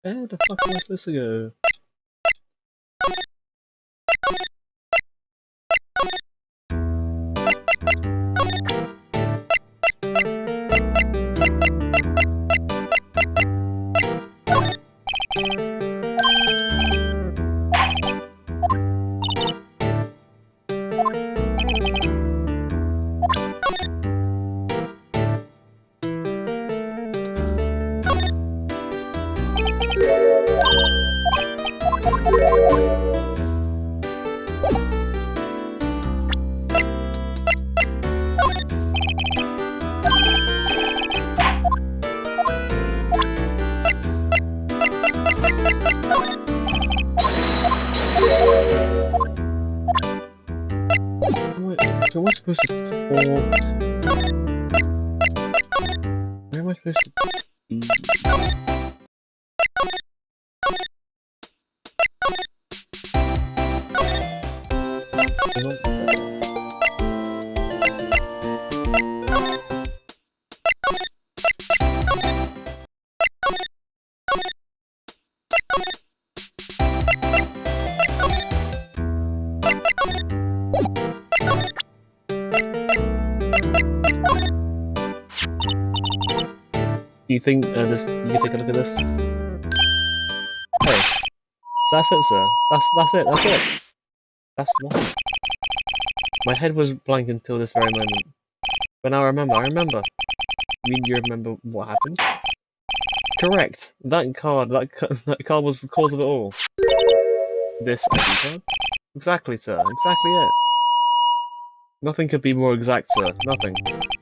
[SPEAKER 1] Where the fuck am I supposed to go? So am I supposed to port? Where am I supposed to be? Do you think this? You can take a look at this. Hey, that's it, sir. That's it. That's it. That's what. My head was blank until this very moment. But now I remember. I remember. You mean you remember what happened? Correct. That card was the cause of it all. This ID card? Exactly, sir. Exactly it. Nothing could be more exact, sir. Nothing.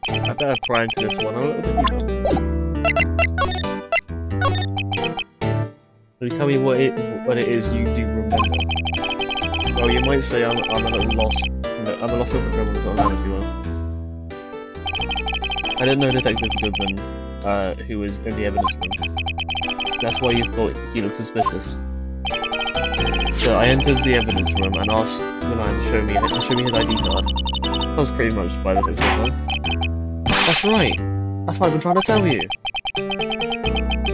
[SPEAKER 1] I better pry into this one a little bit deeper. Can you tell me what it is you do remember? Well, you might say I'm a little lost. I'm a lost over criminal, if you will. I didn't know Detective Goodman, who was in the evidence room. That's why you thought he looked suspicious. So I entered the evidence room and asked the man to show me his ID card. That was pretty much by the looks of it. That's right! That's what I've been trying to tell you!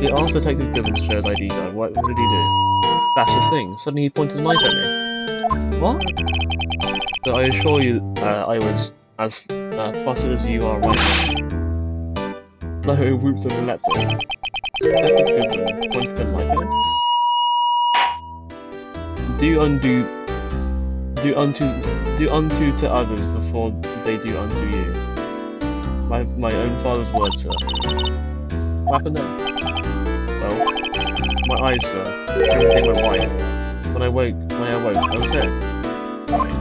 [SPEAKER 1] He asked Detective Goodman to show his ID card. What did he do? That's the thing. Suddenly he pointed a knife at me. What? So I assure you, I was as flustered as you are right now. No, whoops and leapt it. Detective Goodman pointed a knife at him. Do unto to others before they do unto you. My own father's words, sir. What happened then? Well, my eyes, sir. Everything went white. When I woke, I was here. Right.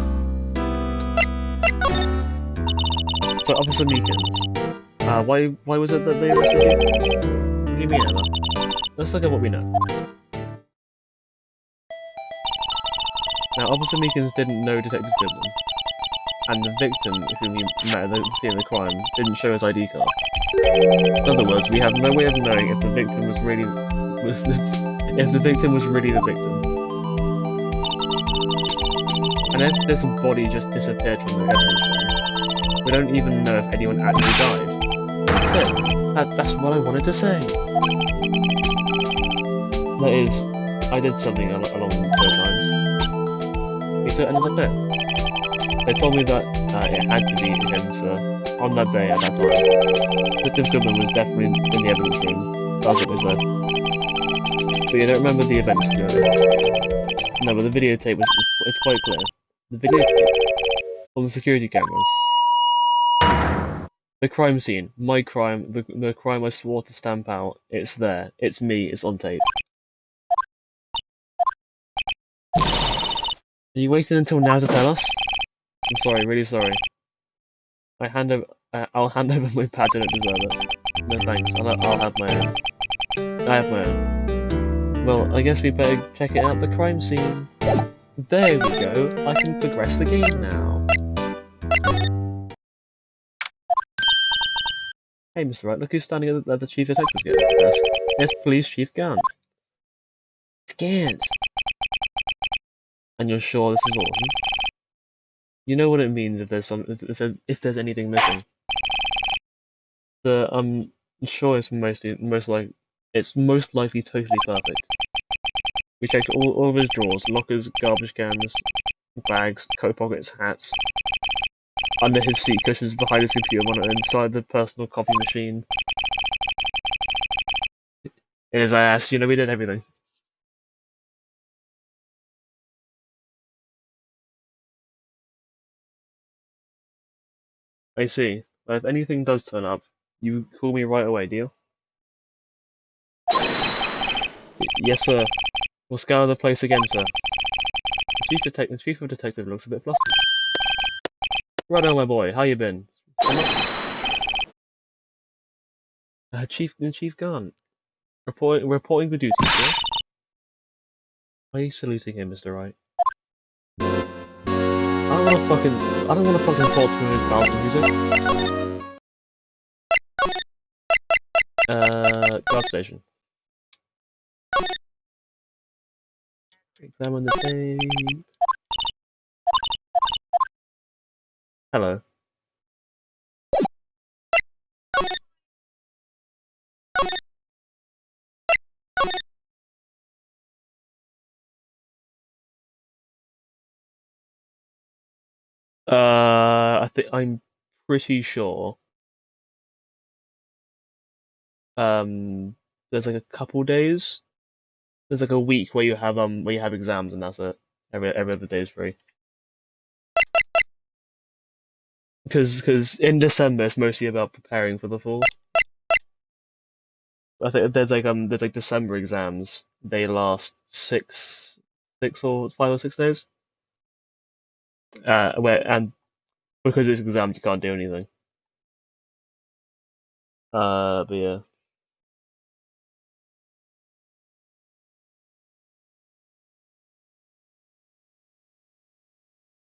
[SPEAKER 1] So, Officer Meekins, why was it that they arrested you? What do you mean, Emma? Let's look at what we know. Now, Officer Meekins didn't know Detective Goodman, and the victim whom he met at the scene of the crime didn't show his ID card. In other words, we have no way of knowing if the victim was really the victim. And if this body just disappeared from the evidence room, we don't even know if anyone actually died. That's it. That's what I wanted to say. That is, I did something along those lines. So another bit. They told me that it had to be him, sir. On that day, at that time. Detective Goodman was definitely in the evidence room. That's what they said. But you don't remember the events, Joe. No, but the videotape it's quite clear. The videotape on the security cameras. The crime scene. My crime. The crime I swore to stamp out. It's there. It's me. It's on tape. Are you waiting until now to tell us? I'm sorry, really sorry. I'll hand over my badge, I don't deserve it. No thanks, I'll have my own. I have my own. Well, I guess we better check it out the crime scene. There we go, I can progress the game now. Hey, Mr. Wright, look who's standing at the Chief Detective's desk. Yes, please, Chief Gant. It's Gant. And you're sure this is all? You know what it means if there's anything missing. I'm sure it's most likely totally perfect. We checked all of his drawers, lockers, garbage cans, bags, coat pockets, hats, under his seat cushions, behind his computer monitor, inside the personal coffee machine, in his ass. We did everything. I see. Well, if anything does turn up, you call me right away, deal? Yes, sir. We'll scour the place again, sir. The chief of detective looks a bit flustered. Righto, my boy. How you been? Chief Gunn. Reporting for duty, sir. Why are you saluting him, Mr. Wright? I don't wanna fucking talk to his bouncer music. Guard station. Examine the tape. Hello. I'm pretty sure. Um, there's like a couple days. There's like a week where you have exams and that's it. Every other day is free. Because in December it's mostly about preparing for the fall. I think there's like December exams. They last 5 or 6 days. And because it's exams, you can't do anything. But yeah.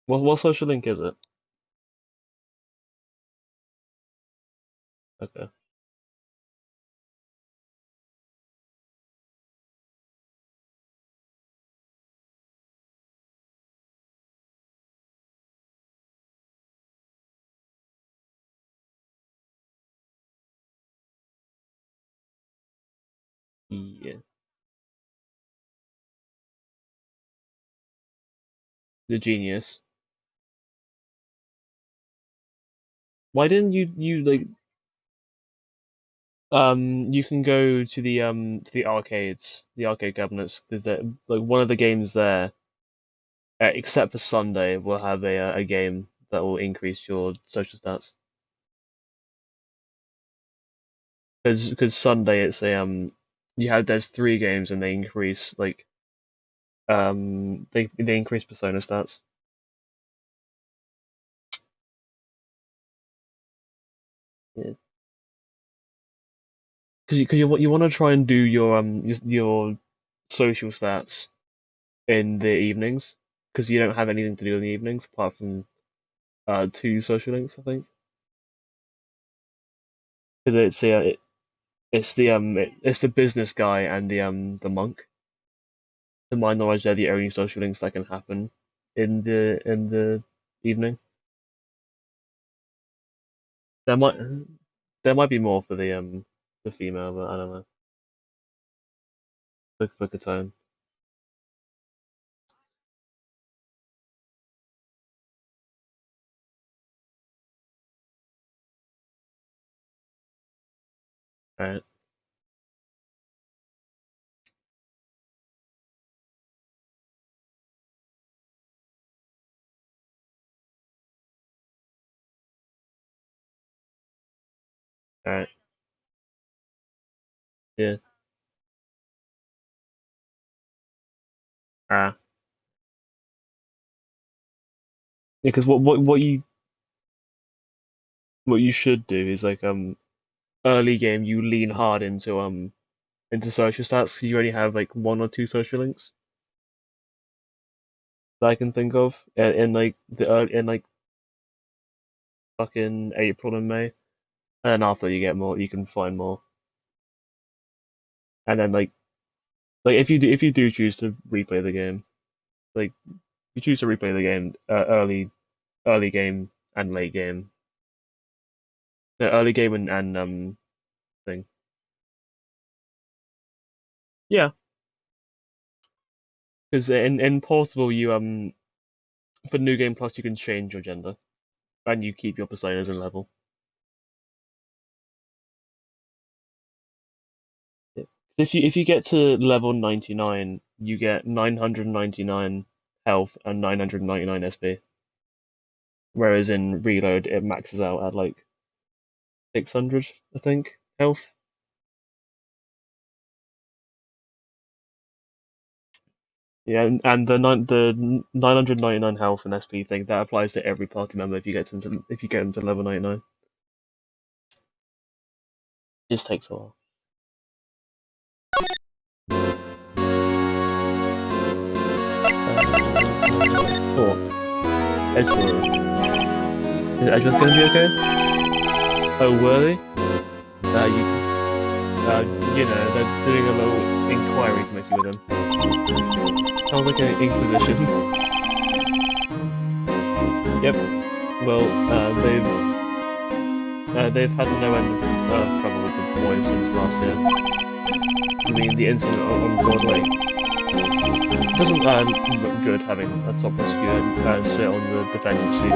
[SPEAKER 1] What social link is it? Okay. Yeah. The genius. Why didn't you like you can go to the arcades, the arcade cabinets, because they're like one of the games there, except for Sunday, will have a game that will increase your social stats. Because Sunday it's a there's 3 games and they increase they increase persona stats. Yeah. Because you want to try and do your social stats in the evenings because you don't have anything to do in the evenings apart from 2 social links, I think. Because it's the business guy and the monk. To my knowledge, they're the only social links that can happen in the evening. There might there might be more for the female, but I don't know. For Katone. Alright, alright, yeah. Ah, yeah. Because what you should do is early game you lean hard into social stats 'cause you only have like 1 or 2 social links that I can think of in like fucking April and May, and then after you get more, you can find more, and then if you do choose to replay the game, like you choose to replay the game early game and late game, no, early game and thing. Yeah, Because in Portable, you for New Game Plus, you can change your gender, and you keep your personas in level. Yeah. If you get to level 99, you get 999 health and 999 SP. Whereas in Reload, it maxes out at like 600, I think, health. Yeah, and the 999 health and SP thing that applies to every party member if you get them to level 99. It just takes a while. Edgeworth. Is Edgeworth gonna be okay? Oh, were they? You they're doing a little inquiry committee with him. Sounds like an inquisition. Yep. Well, they've had no end of trouble with the boys since last year. I mean, the incident on Broad Lake. It doesn't look good having a top prosecutor sit on the defendant's seat.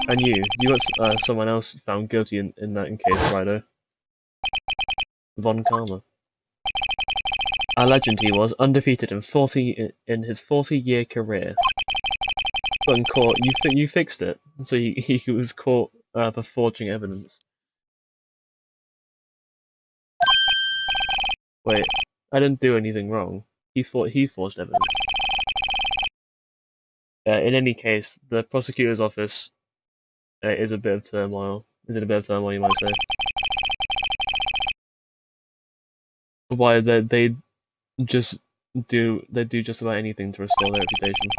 [SPEAKER 1] And you got someone else found guilty in that case, Rido. Von Karma. A legend he was, undefeated in his 40-year career. But in court, you fixed it. So he was caught for forging evidence. Wait, I didn't do anything wrong. He forged evidence. In any case, the prosecutor's office is a bit of turmoil. Is in a bit of turmoil, you might say. Why they just do just about anything to restore their reputation.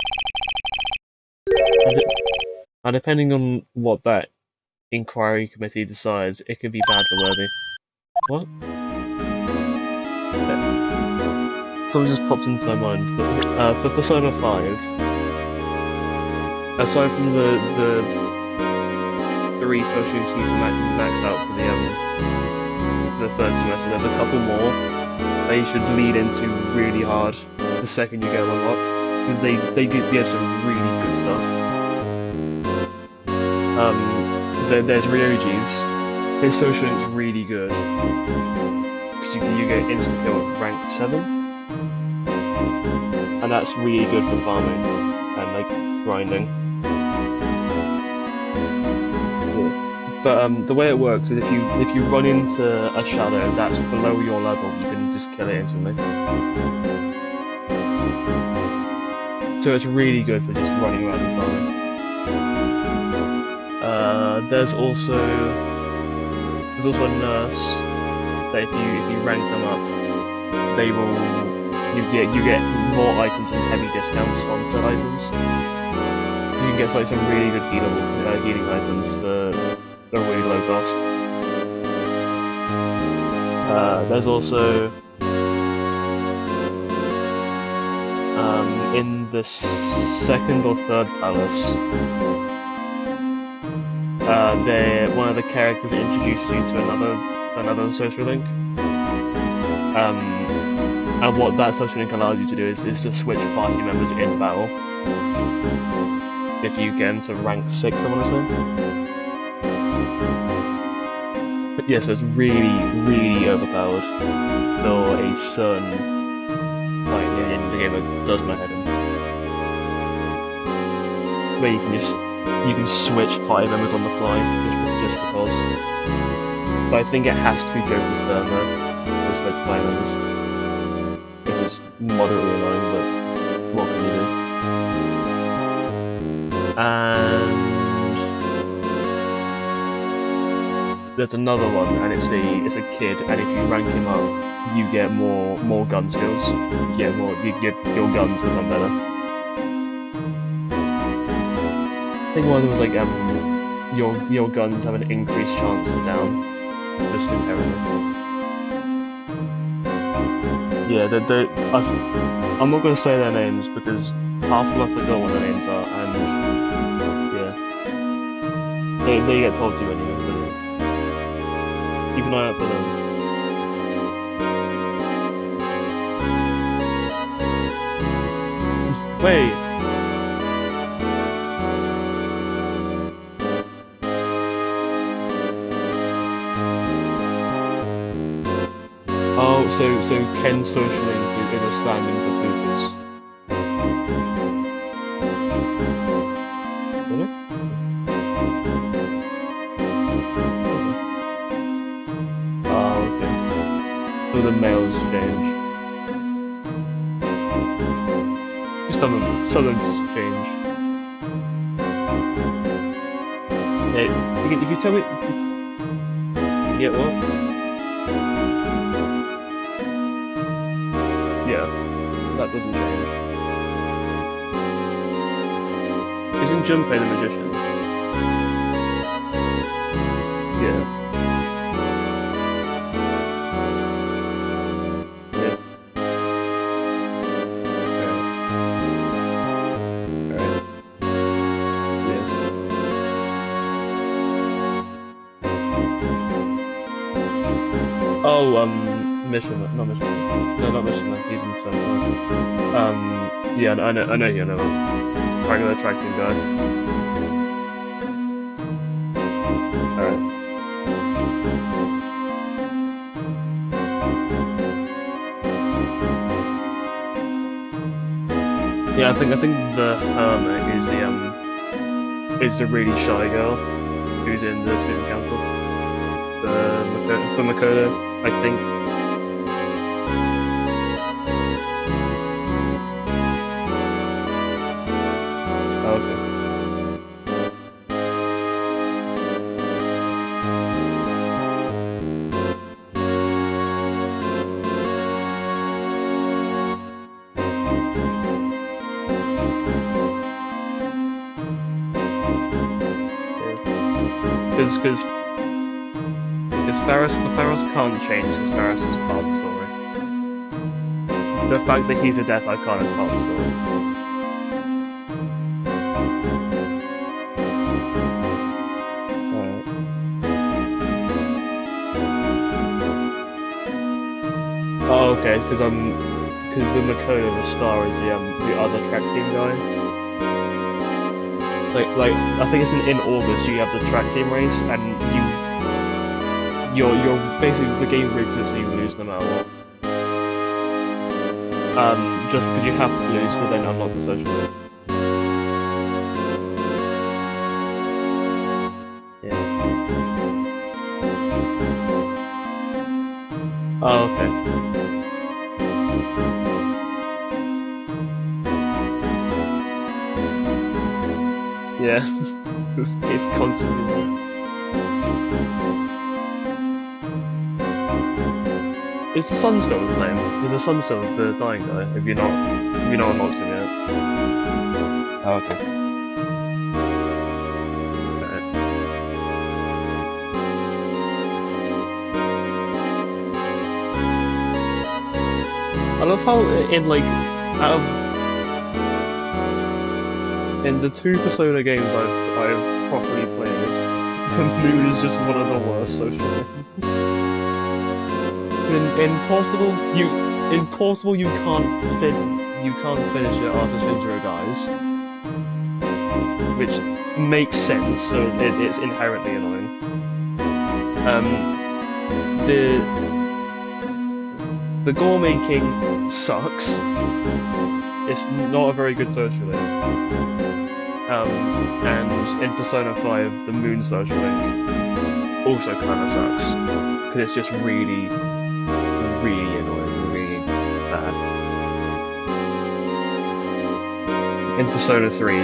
[SPEAKER 1] And depending on what that inquiry committee decides, it could be bad for Worthy. What? Something just popped into my mind. For Persona 5, aside from the 3 special you need to max out for the third semester, there's a couple more that you should lead into really hard the second you get them unlocked, because they have some really good stuff. There's Ryoji's. His social link's really good, because you get instant kill at rank 7, and that's really good for farming and like grinding. But the way it works is if you run into a shadow that's below your level, you can just kill it instantly. So it's really good for just running around and farming. There's also a nurse that if you rank them up, you get more items and heavy discounts on said items. You can get like some really good healing items for a really low cost. There's also in the second or third palace, one of the characters introduces you to another social link. And what that social link allows you to do is to switch party members in battle. If you get them to rank 6, I want to say. But yeah, so it's really, really overpowered for a certain fight in the game that does my head in. Where you can switch party members on the fly just because. But I think it has to be Joker's turn though to switch party members. Which is moderately annoying, but what can you do? And there's another one, and it's a kid, and if you rank him up, you get more gun skills. Your guns become better. I think one of them was like your guns have an increased chance to down, just inherently. Yeah, I'm not gonna say their names because half of them I forgot what their names are, and yeah, they get told to anyway. But keep an eye out for them. Wait. Oh, so Ken's social link is a stand-in for Fuka's. Really? Oh, okay. So the males change. Some of them just change. Yeah, if you tell me... Yeah, what? Yeah, that doesn't change. Isn't Junpei the magician? Yeah. Yeah. Alright. Yeah. Oh, Mishima, not Mishima. No, not Mishima, he's in the second one. Yeah, I know you know him. Regular attracting guy. Alright. Yeah, I think the hermit is the really shy girl who's in the student council. For Makoto, I think. Oh, okay. Because Faris can't change because Faris is part of the story. The fact that he's a death icon is part of the story. Alright. Oh, okay, because the Makoto, the star, is the other track team guy. Like I think it's in August you have the track team race and you're basically the game rigged so you lose no matter what. Just because you have to lose to then unlock the social link. Yeah. Oh, okay. Yeah. It's constantly there. Is the sun still the same? Is the sun still the dying guy? Have you not unlocked him yet? Oh, okay. Alright. I love how in the 2 Persona games I've properly played, the moon is just one of the worst social games. In Portable you can't finish it after Shinjiro dies, which makes sense. So it's inherently annoying. The Gourmet King sucks. It's not a very good social link. And in Persona 5, the Moon social link also kind of sucks because it's just really annoying, really bad. In Persona 3,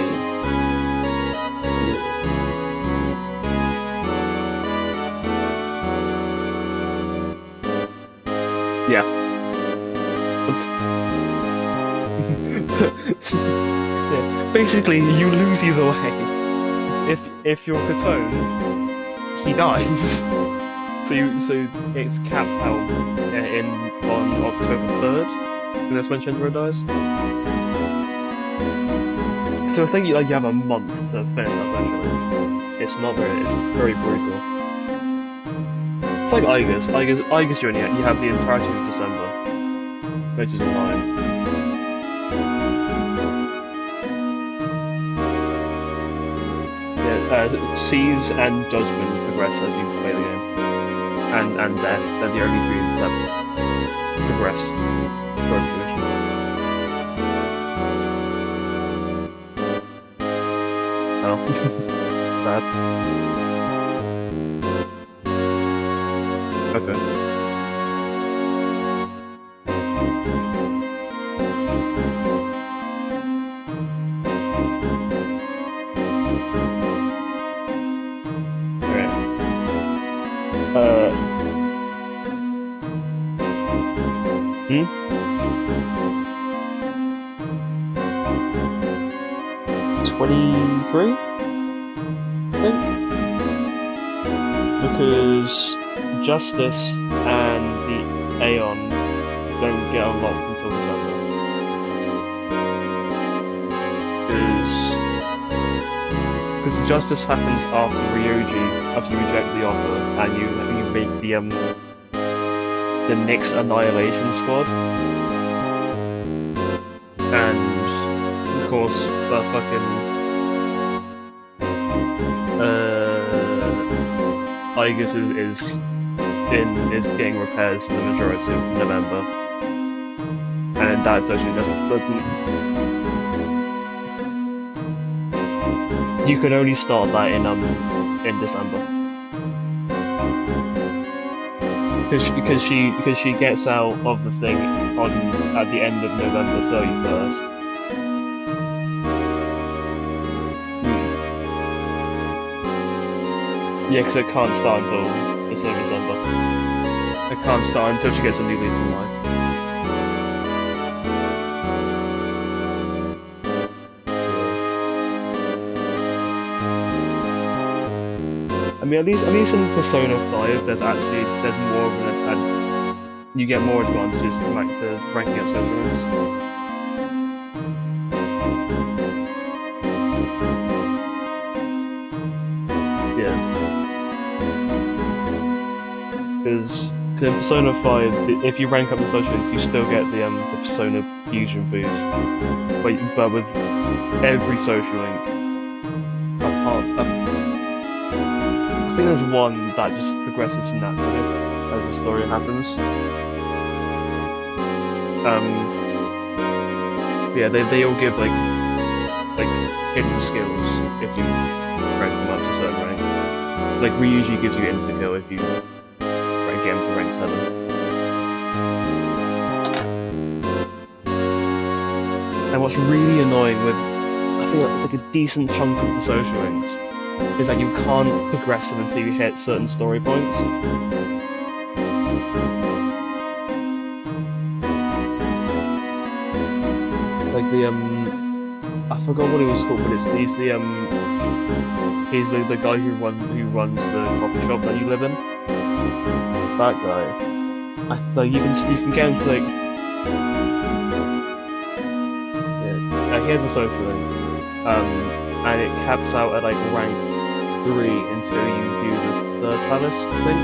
[SPEAKER 1] yeah. Yeah. Basically, you lose either way. If you're Katone, he dies. So it's capped out on October 3rd, and that's when Shinjiro dies. So I think you have a month to finish that essentially. It's very brutal. It's like Igus Junior, you have the entirety of December, which is annoying. Seize and Judgment progress as you play the game. And Death, they're the only three that progress toward fruition. Oh. Bad. Okay. Alright. 23? I think? Because Justice and the Aeon don't get unlocked until December. Because the Justice happens after Ryoji, after you reject the offer, and you make the Nyx Annihilation Squad. And of course the fucking Aegis is getting repairs for the majority of November. And that actually doesn't you can only start that in December. Because she gets out of the thing at the end of November 31st. Yeah, because it can't start until December. It can't start until she gets a new lease of life. I mean, at least in Persona 5, there's more of an you get more advantages to ranking up social links. Yeah. Because in Persona 5, if you rank up the social links, you still get the Persona fusion boost. But with every social link, I think there's one that just progresses naturally as the story happens. Yeah, they all give like hidden skills if you rank them up to a certain rank. Like Ryuji gives you insta kill if you rank him to rank 7. And what's really annoying with I think like a decent chunk of the social links is that you can't progress them until you hit certain story points. Like the I forgot what he was called, but he's the guy who runs the coffee shop that you live in. That guy. Like you can get him to like yeah. He has a social link. And it caps out at like rank 3 until you do the third palace thing.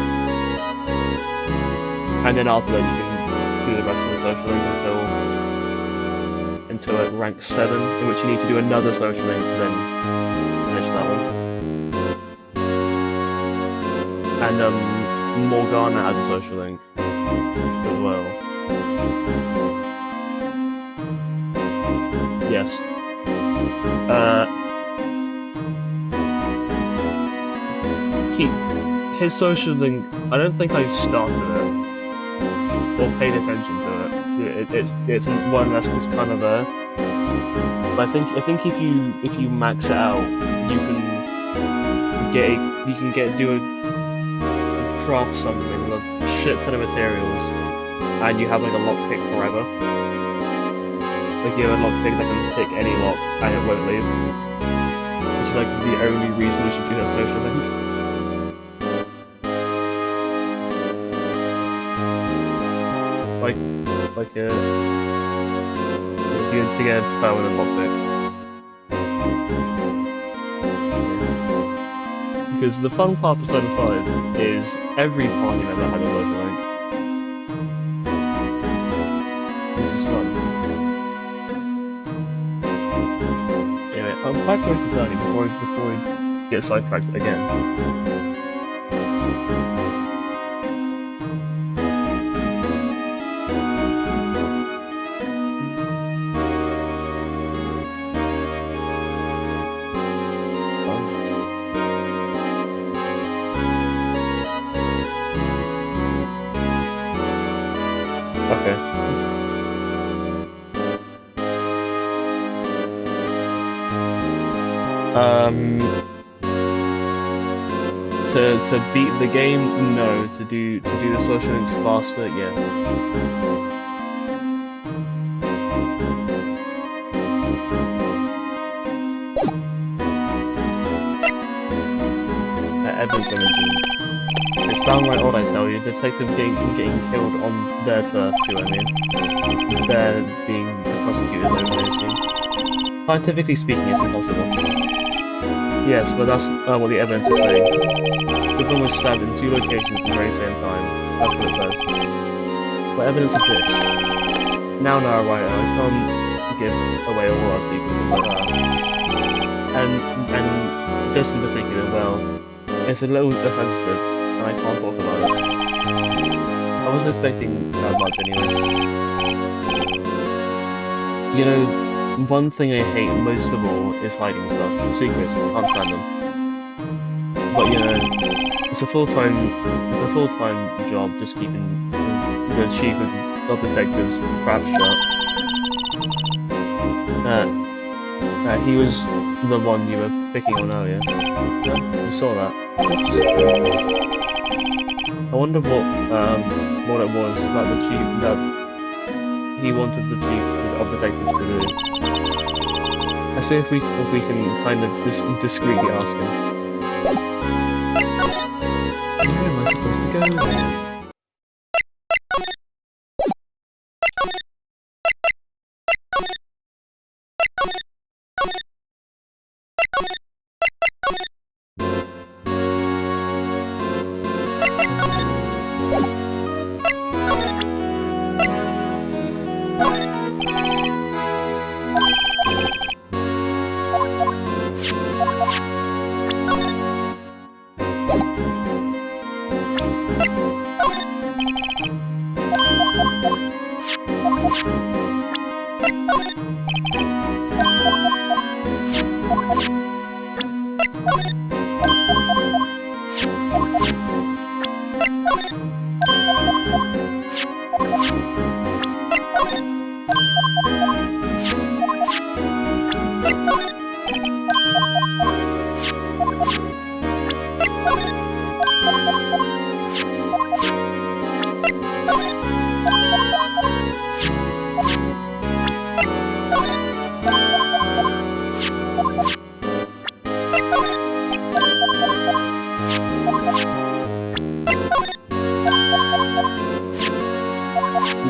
[SPEAKER 1] And then after that you can do the rest of the social link until like rank 7, in which you need to do another social link to then finish that one. And Morgana has a social link as well. Yes. His social link, I don't think I've started it or paid attention to it. It's more or less just kind of there. But I think if you max it out, you can craft something with a shit ton of materials, and you have like a lockpick forever. Like you have a lockpick that can pick any lock and it won't leave. Which is like the only reason you should do that social link. Like to get a bow and a lockpick. Because the fun part of Persona 5 is every party member had a social link. Which is fun. Anyway, I'm quite close to turning before we get sidetracked again. Okay. To beat the game, no. To do the social links faster, yeah. Evidence remains. It's downright odd, I tell you. Detective getting killed on their turf, too, I mean. They're being prosecuted over their team. Scientifically speaking, it's impossible. Yes, but that's what the evidence is saying. The woman was stabbed in 2 locations at the very same time. That's what it says. What evidence is this? Now, Wright, I can't give away all our secrets like that. And this in particular, well, it's a little offensive, and I can't talk about it. I wasn't expecting that much anyway. You know, one thing I hate most of all is hiding stuff. Secrets, can't stand them. But you know, it's a full-time job just keeping the chief of detectives' crap shut. He was the one you were picking on earlier. You saw that. I wonder what it was that he wanted the chief of detectives to do. Let's see if we can kind of discreetly ask him. Where am I supposed to go then?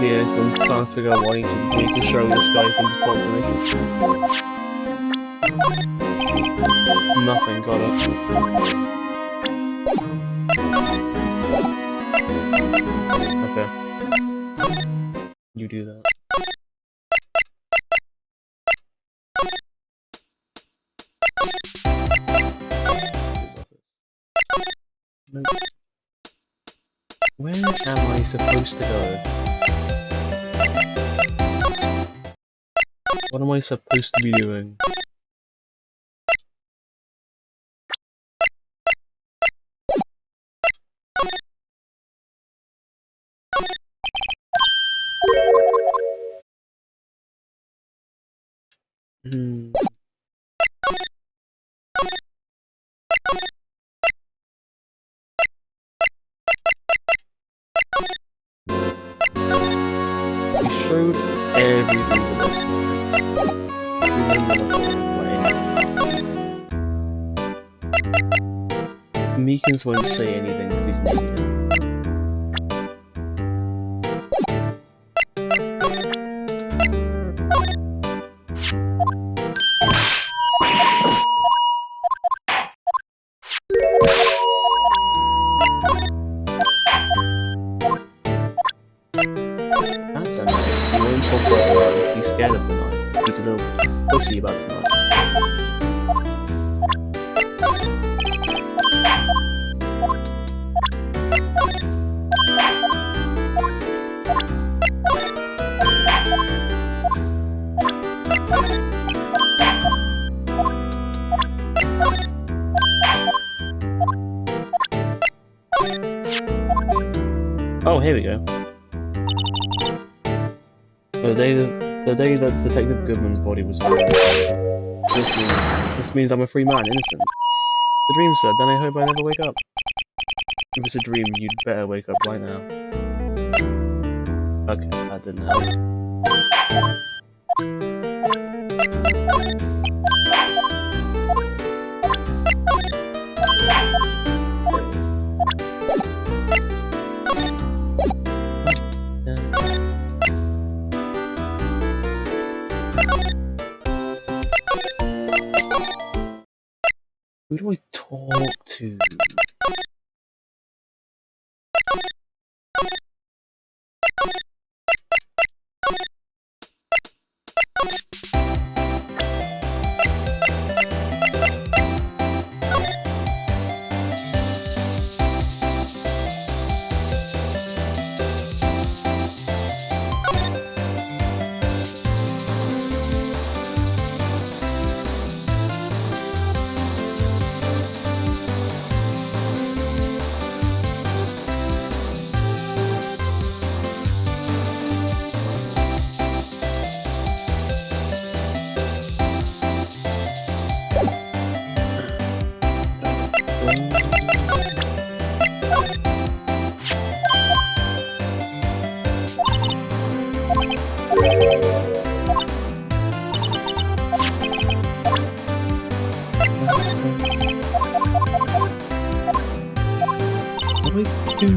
[SPEAKER 1] Yeah, I'm trying to figure out why I need to show this guy from to talk to me. Nothing, got it. Okay. You do that. Nope. Where am I supposed to go? What am I supposed to be doing? We showed everything to this guy. Meekins won't say anything if he's naked. That's nice. He won't talk about the knife. He's scared of the knife. He's a little pussy about the knife. Oh, here we go. The day that Detective Goodman's body was found. This means I'm a free man, innocent. A dream, sir. Then I hope I never wake up. If it's a dream, you'd better wake up right now. Okay, that didn't help. Who do I talk to? What do I do?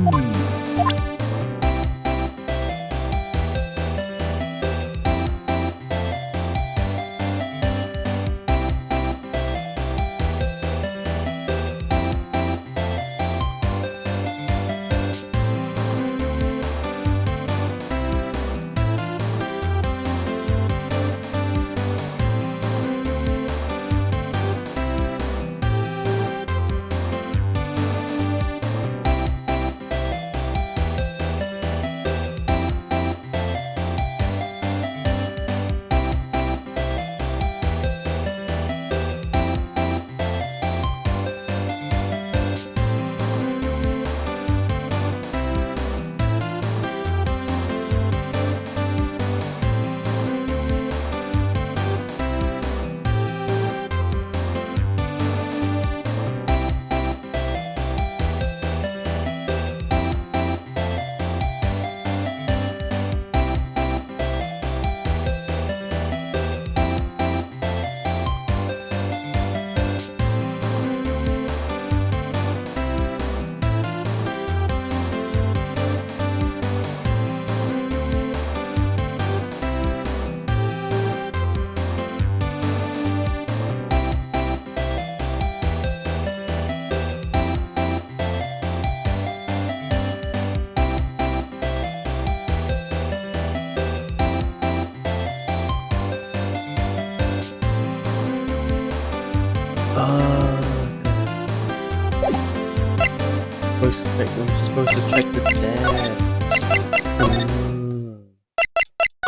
[SPEAKER 1] I'm supposed to check the tests.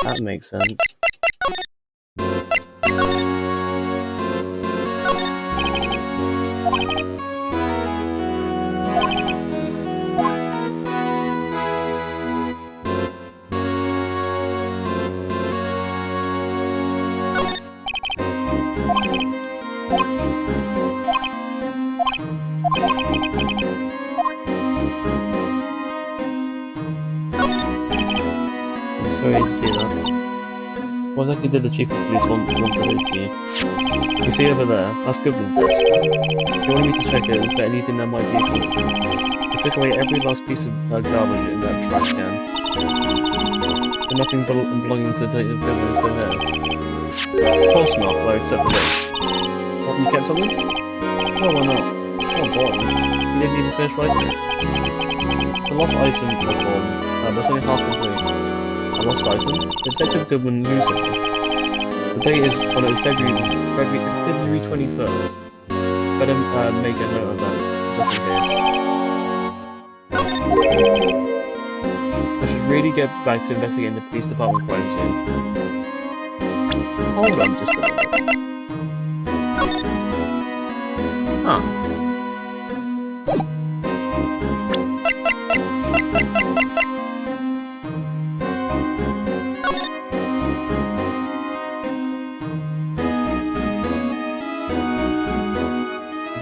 [SPEAKER 1] That makes sense. Sorry to see that. What exactly did the chief of police want to do to you? You see over there, that's Goodman's desk. He wanted me to check it for anything that might be important. He took away every last piece of garbage in that trash can. But nothing belonging to Detective Goodman is still there. Of course not, well, except for this. What, you kept something? Oh, why not? Oh boy, you didn't even finish writing it. The lost item form, that's only half complete. A lost item? Detective Goodman knew something. The date is, well, it's February 21st. Better make a note of that, just in case. really get back to investigating the police department crime scene. Hold on just a minute. Huh.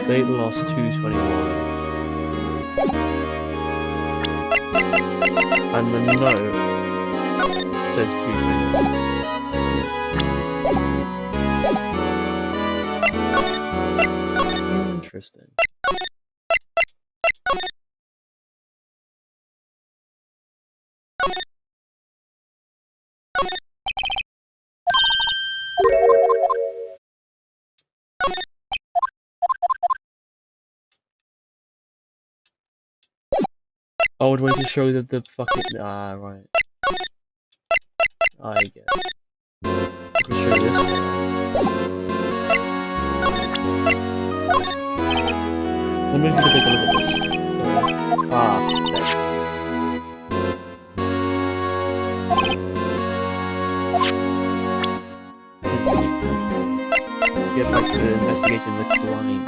[SPEAKER 1] Date lost 221. And the note says 221. Interesting. Old way to show that the fucking right. I get it. I can show this guy. Let me take a look at this. There. Get back to investigating the crime.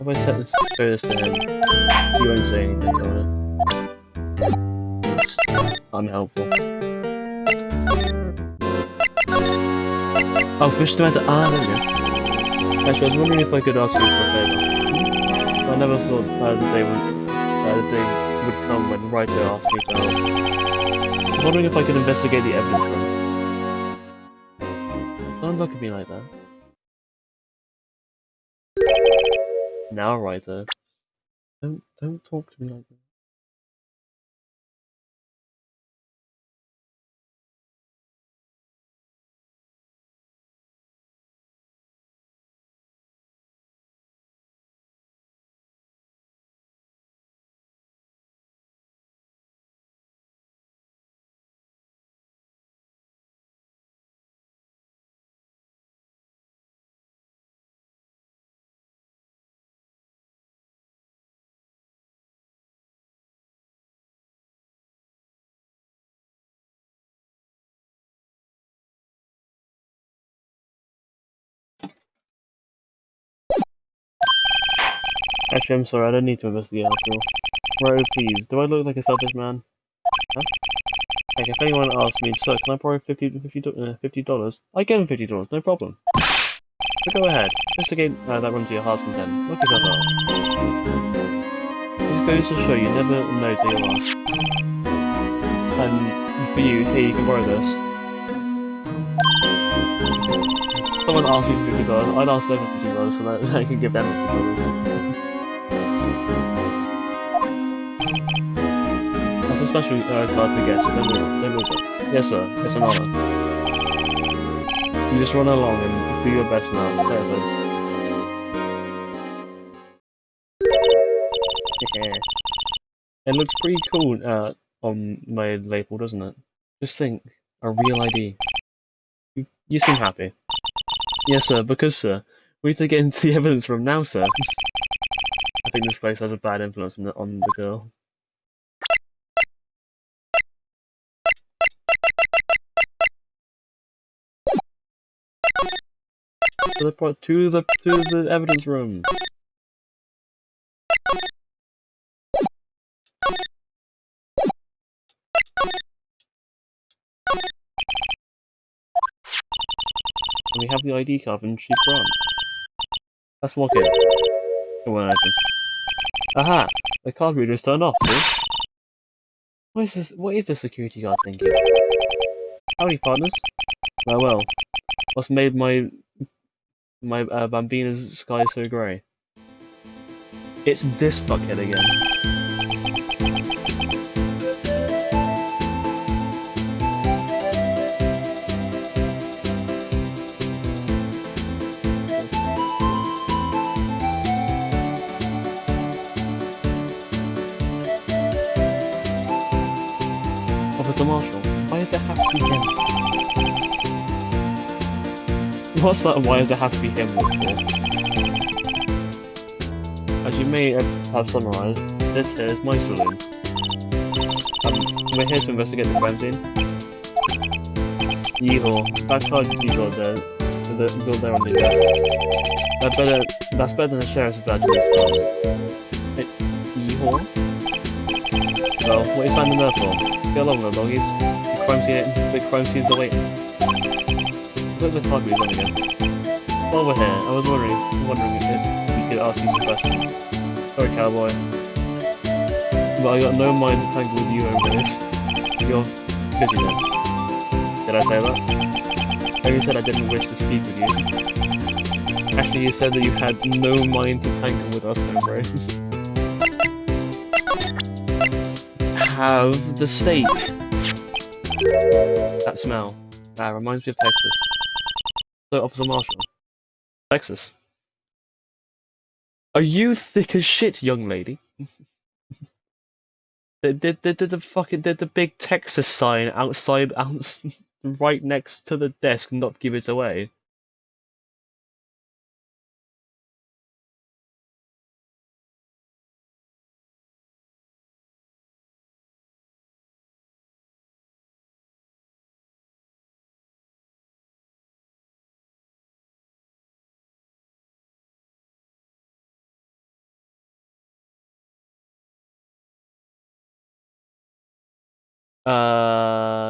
[SPEAKER 1] If I set this, show this to him, he won't say anything on it. It's unhelpful. Oh, fish tomato. There we go. Actually, I was wondering if I could ask you for a favour. I never thought the day would come when Wright asked me for help. I was wondering if I could investigate the evidence room. Don't look at me like that. Now, Writer. Don't talk to me like that. Actually, I'm sorry, I don't need to investigate after all. Right, please, do I look like a selfish man? Huh? Heck, if anyone asks me, sir, can I borrow $50? I give him $50, no problem. So go ahead, investigate that room to your heart's content. Look yourself up. This goes to show you never know till you ask. And for you, here you can borrow this. Someone asked me for $50, I'd ask them for $50 so that I can give them $50. That's a special card to get, so don't lose it. Yes sir, it's an honour. You just run along and do your best now. There it is. It looks pretty cool on my label, doesn't it? Just think, a real ID. You seem happy. Yes sir, because sir, we need to get into the evidence room now sir. I think this place has a bad influence on the girl. To the evidence room. And we have the ID card from Chief Grant. Let's walk in. It won't open. Aha! The card reader is turned off, see? What is this security guard thinking? Howdy, partners. Well, what's made my Bambina's sky so grey? It's this fuckhead again. Officer Marshall, why does it have to be him? What's that? Why does it have to be him? As you may have summarised, this here is my saloon. we're here to investigate the crime scene. Yeehaw. That card you got there, got there on the desk. That's better than the sheriff's badge in this class. Yeehaw? Well, what are you signing there for? Get along there, doggies. The crime scene's awaiting. Look at the card we've again. While we're here, I was wondering if we could ask you some questions. Sorry, cowboy. But I got no mind to tangle with you over this. You're busy now. Did I say that? Oh, you said I didn't wish to speak with you. Actually, you said that you had no mind to tangle with us, hombre. Have the steak. That smell. That reminds me of Texas. So, Officer Marshall. Texas. Are you thick as shit, young lady? Did the big Texas sign outside right next to the desk not give it away?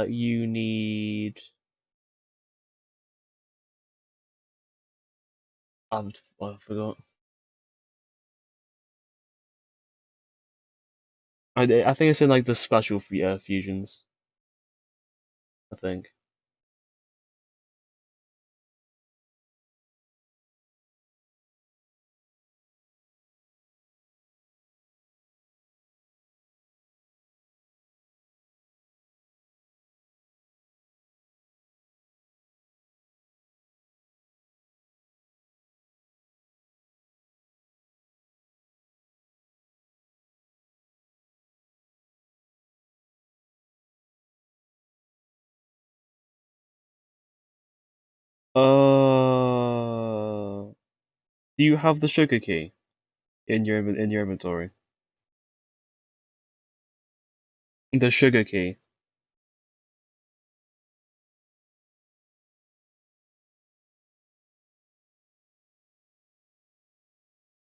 [SPEAKER 1] You need. I forgot. I think it's in like the special fusions. I think. Do you have the sugar key in your inventory? The sugar key.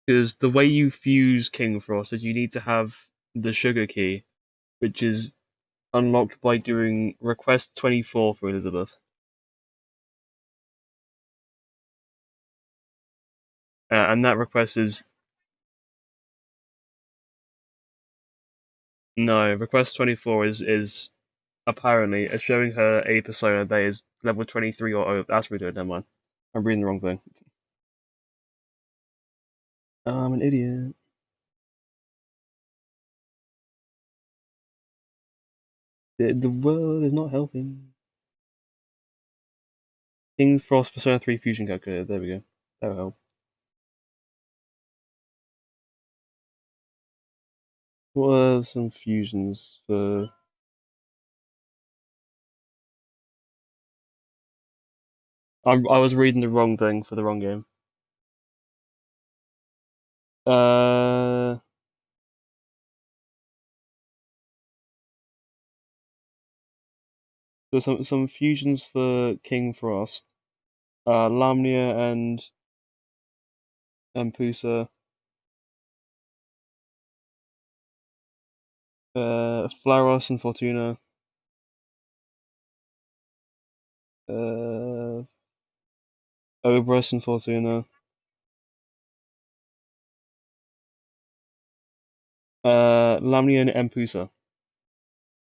[SPEAKER 1] Because the way you fuse King Frost is you need to have the sugar key, which is unlocked by doing request 24 for Elizabeth. And that request is no request 24 is apparently showing her a persona that is level 23 or over. That's really never mind. I'm reading the wrong thing. I'm an idiot. The world is not helping. King Frost Persona 3 Fusion Calculator. There we go. That'll help. What are some fusions for? I was reading the wrong thing for the wrong game. Uh, there's some fusions for King Frost. Lamnia and Pusa. Flaros and Fortuna. Obrus and Fortuna. Lamnia and Empusa.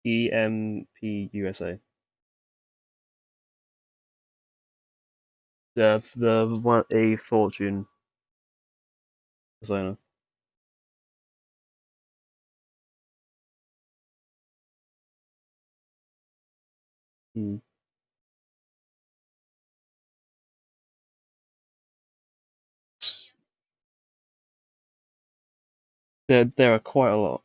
[SPEAKER 1] EMPUSA. The one a fortune persona. Hmm. There are quite a lot.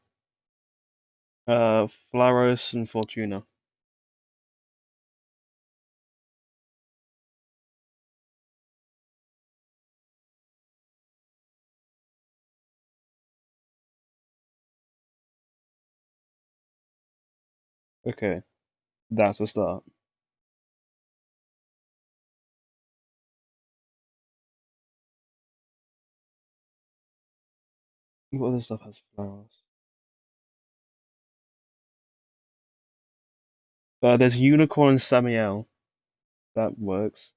[SPEAKER 1] Flaros and Fortuna. Okay, that's a start. What other stuff has flowers? There's Unicorn and Samiel. That works.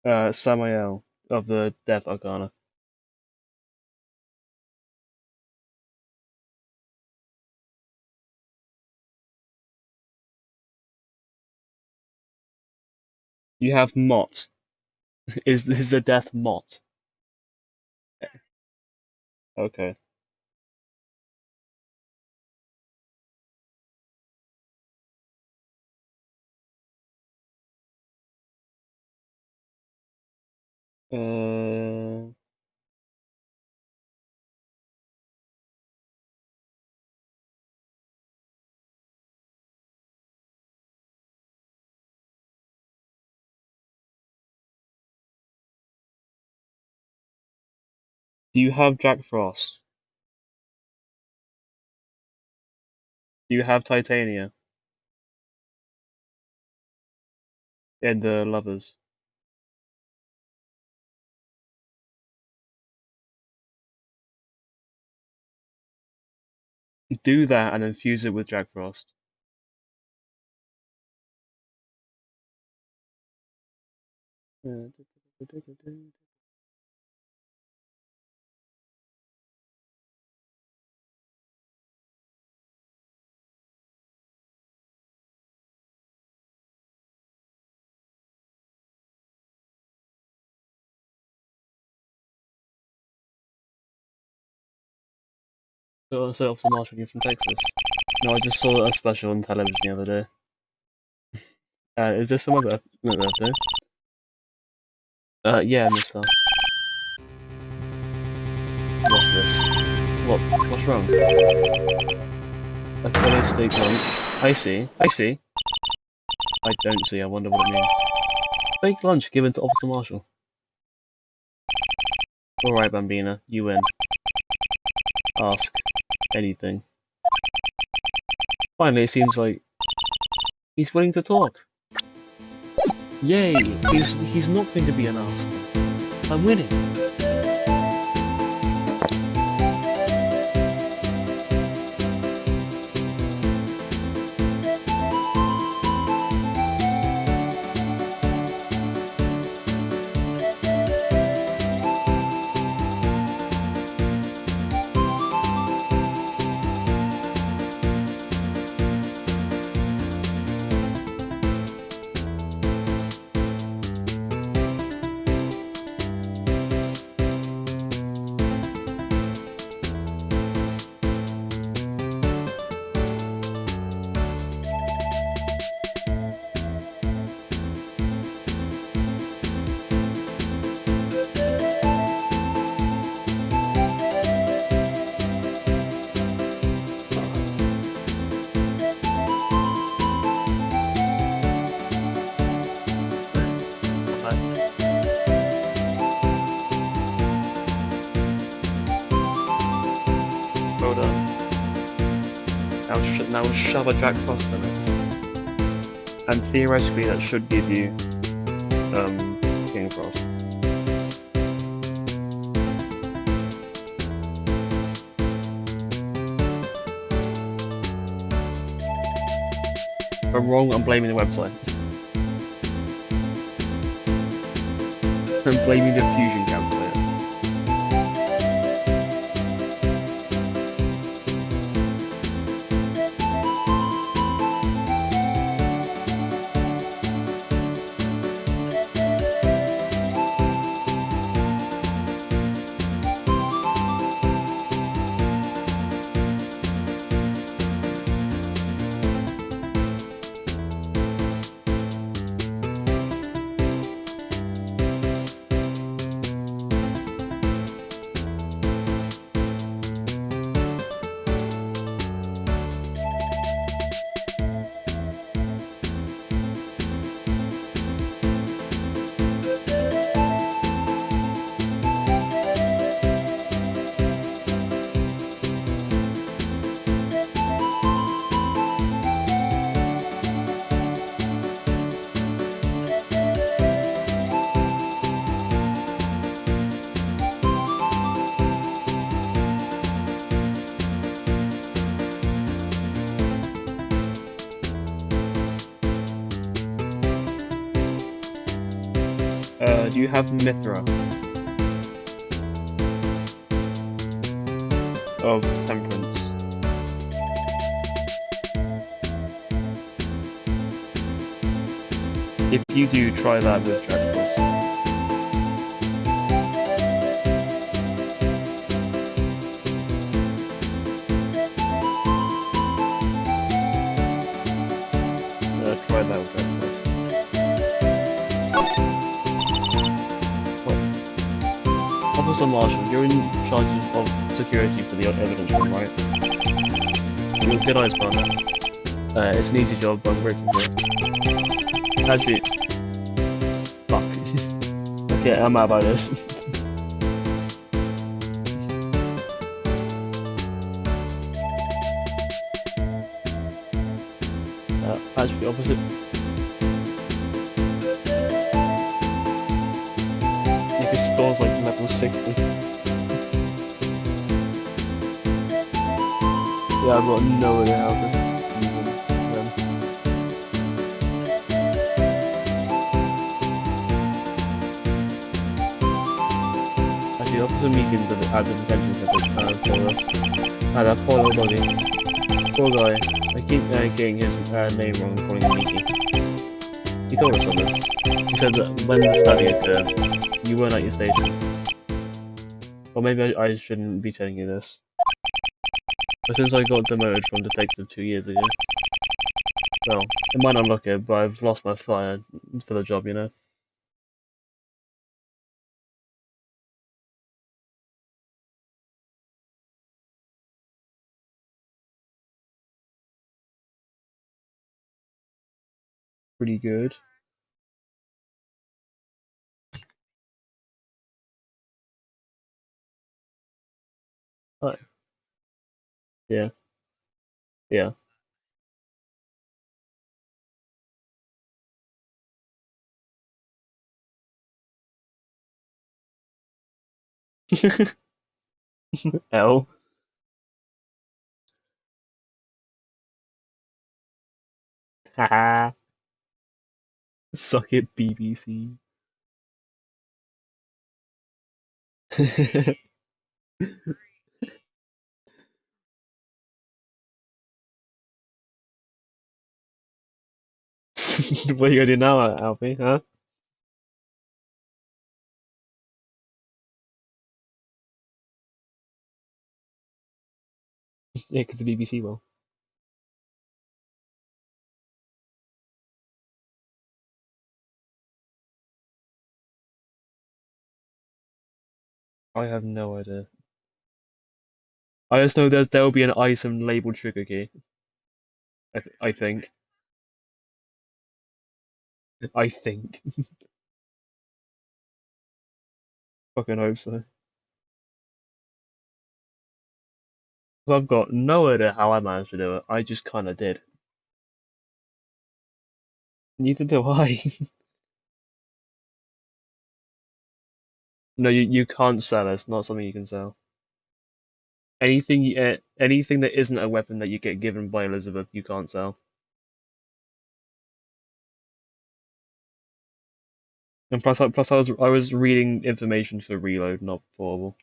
[SPEAKER 1] Samael of the Death Arcana. You have Mott. Is the Death Mott? Okay. Uh, do you have Jack Frost? Do you have Titania in the Lovers? Do that and then fuse it with Jack Frost. So off the Marshall from Texas. No, I just saw a special on television the other day. Is this for my birthday? Yeah, Mister. What's this? What's wrong? A fellow steak lunch. I see. I see. I don't see. I wonder what it means. Steak lunch given to Officer Marshall. Alright, Bambina. You win. Ask anything. Finally, it seems like he's willing to talk. Yay! He's not going to be an arsehole. I'm winning. Well done. Now shove a Jack Frost in it. And theoretically that should give you King Frost. If I'm wrong, I'm blaming the website. I'm blaming the fusion calculator. Do you have Mithra of Temperance? If you do, try that with Dragons. Try that with Dragons. Officer Marshal, you're in charge of security for the evidence room, right? You're a good eyes partner. It's an easy job, but I'm grateful for it. Actually, fuck. Okay, I'm out about this. Actually, opposite. Like his store's like level 60. Yeah, I've got no idea how to use them. Actually, Officer Meekins at the detention center told us. That poor little buggy. Poor guy. I keep getting his name wrong and calling him Meeky. He told us something. He said that when the study occurred, you weren't at your station. Or maybe I shouldn't be telling you this. But since I got demoted from detective 2 years ago, well, it might not look it, but I've lost my fire for the job, you know? Pretty good. Oh, yeah, yeah. L. Haha. Suck it, BBC. What are you gonna do now, Alfie, huh? Yeah, because the BBC will. I have no idea. I just know there'll be an item labeled trigger key. I think. I think. Fucking hope so. 'Cause I've got no idea how I managed to do it. I just kinda did. Neither do I. No, you can't sell it. It's not something you can sell. Anything that isn't a weapon that you get given by Elizabeth, you can't sell. And plus I was reading information for Reload, not Portable.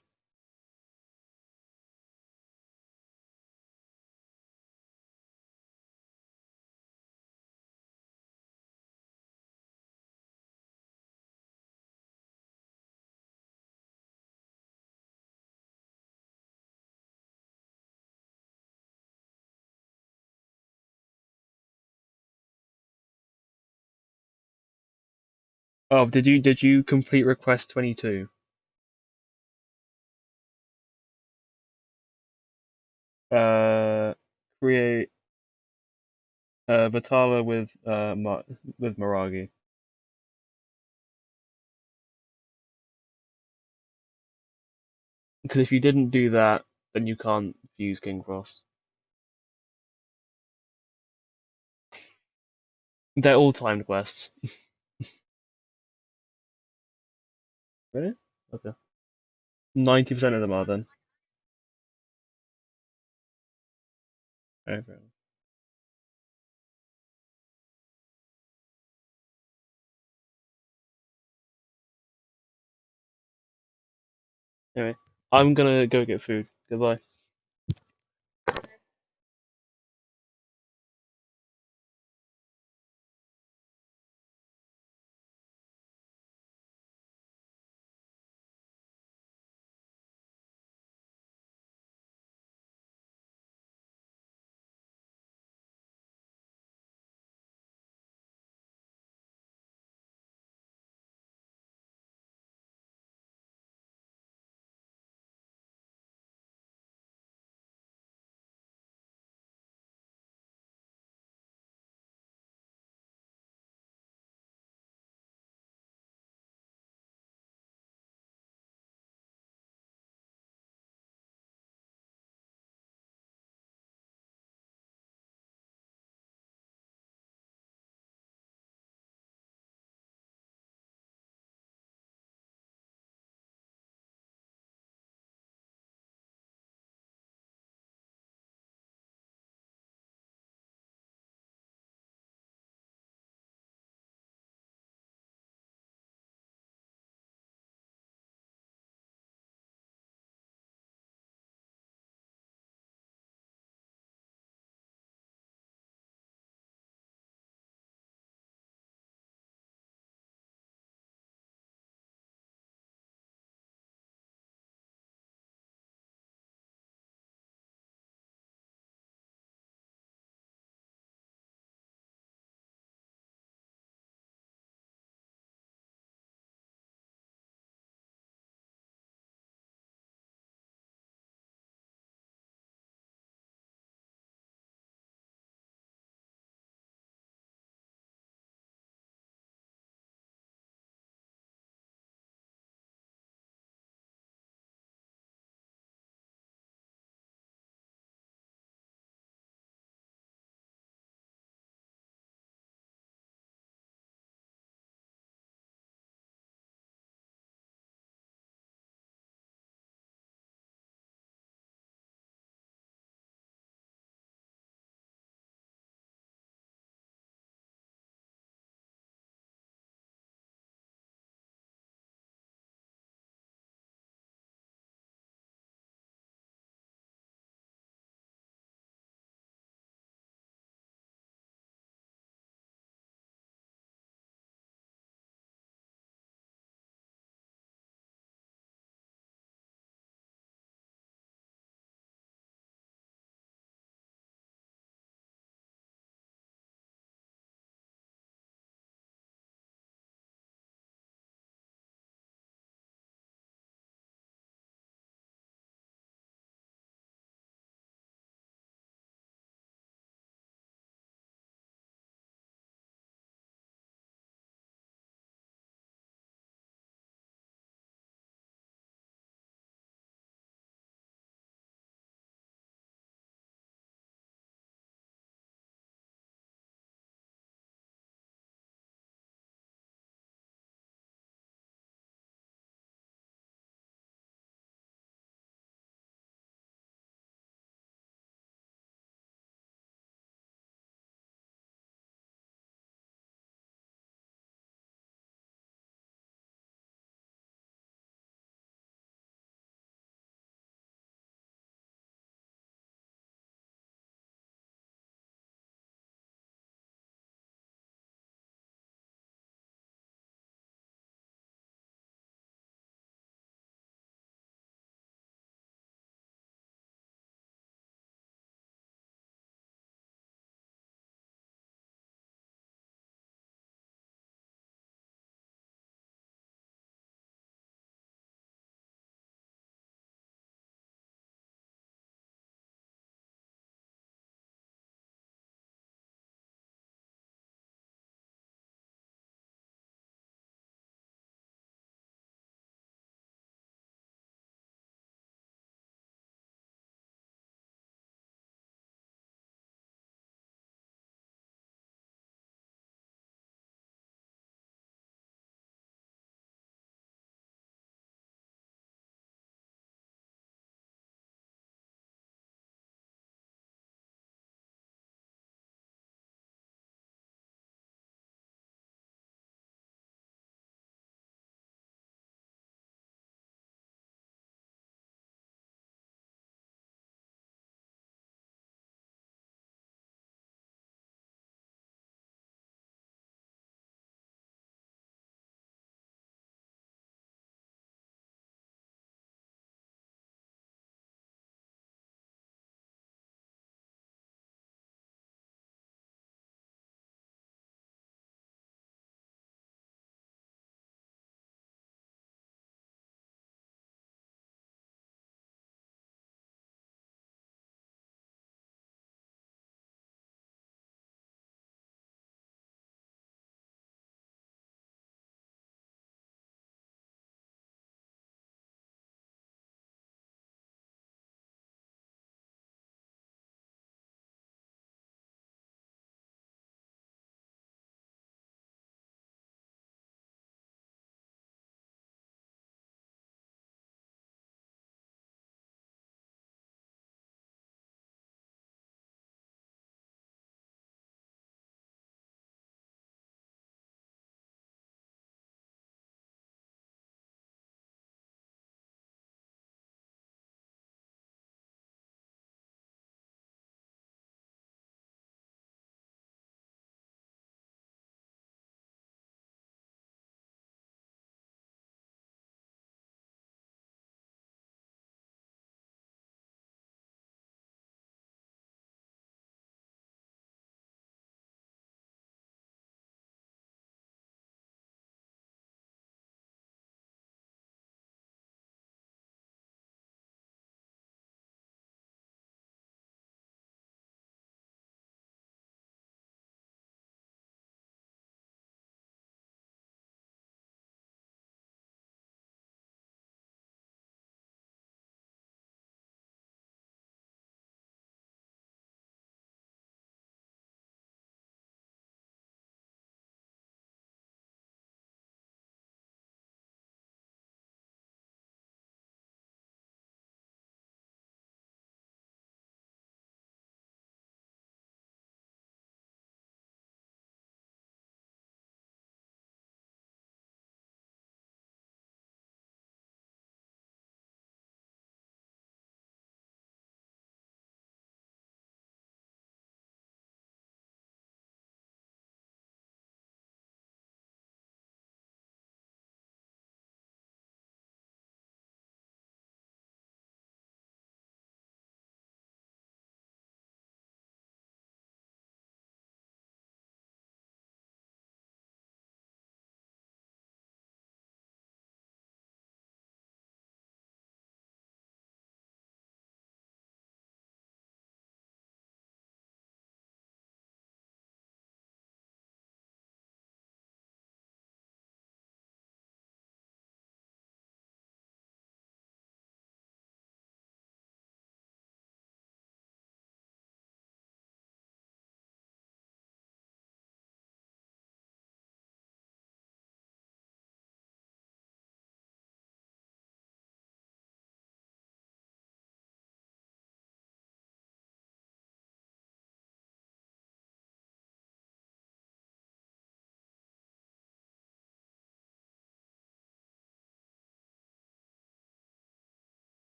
[SPEAKER 1] Oh, did you complete request 22? Uh, create Vitala with Miragi. Because if you didn't do that, then you can't fuse King Cross. They're all timed quests. Really? Okay. 90% of them are then. Okay. Anyway, I'm gonna go get food. Goodbye.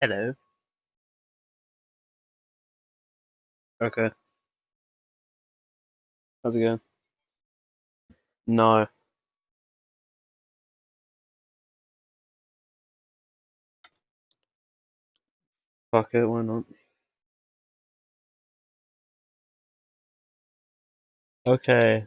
[SPEAKER 1] Hello. Okay. How's it going? No. Fuck it, why not? Okay.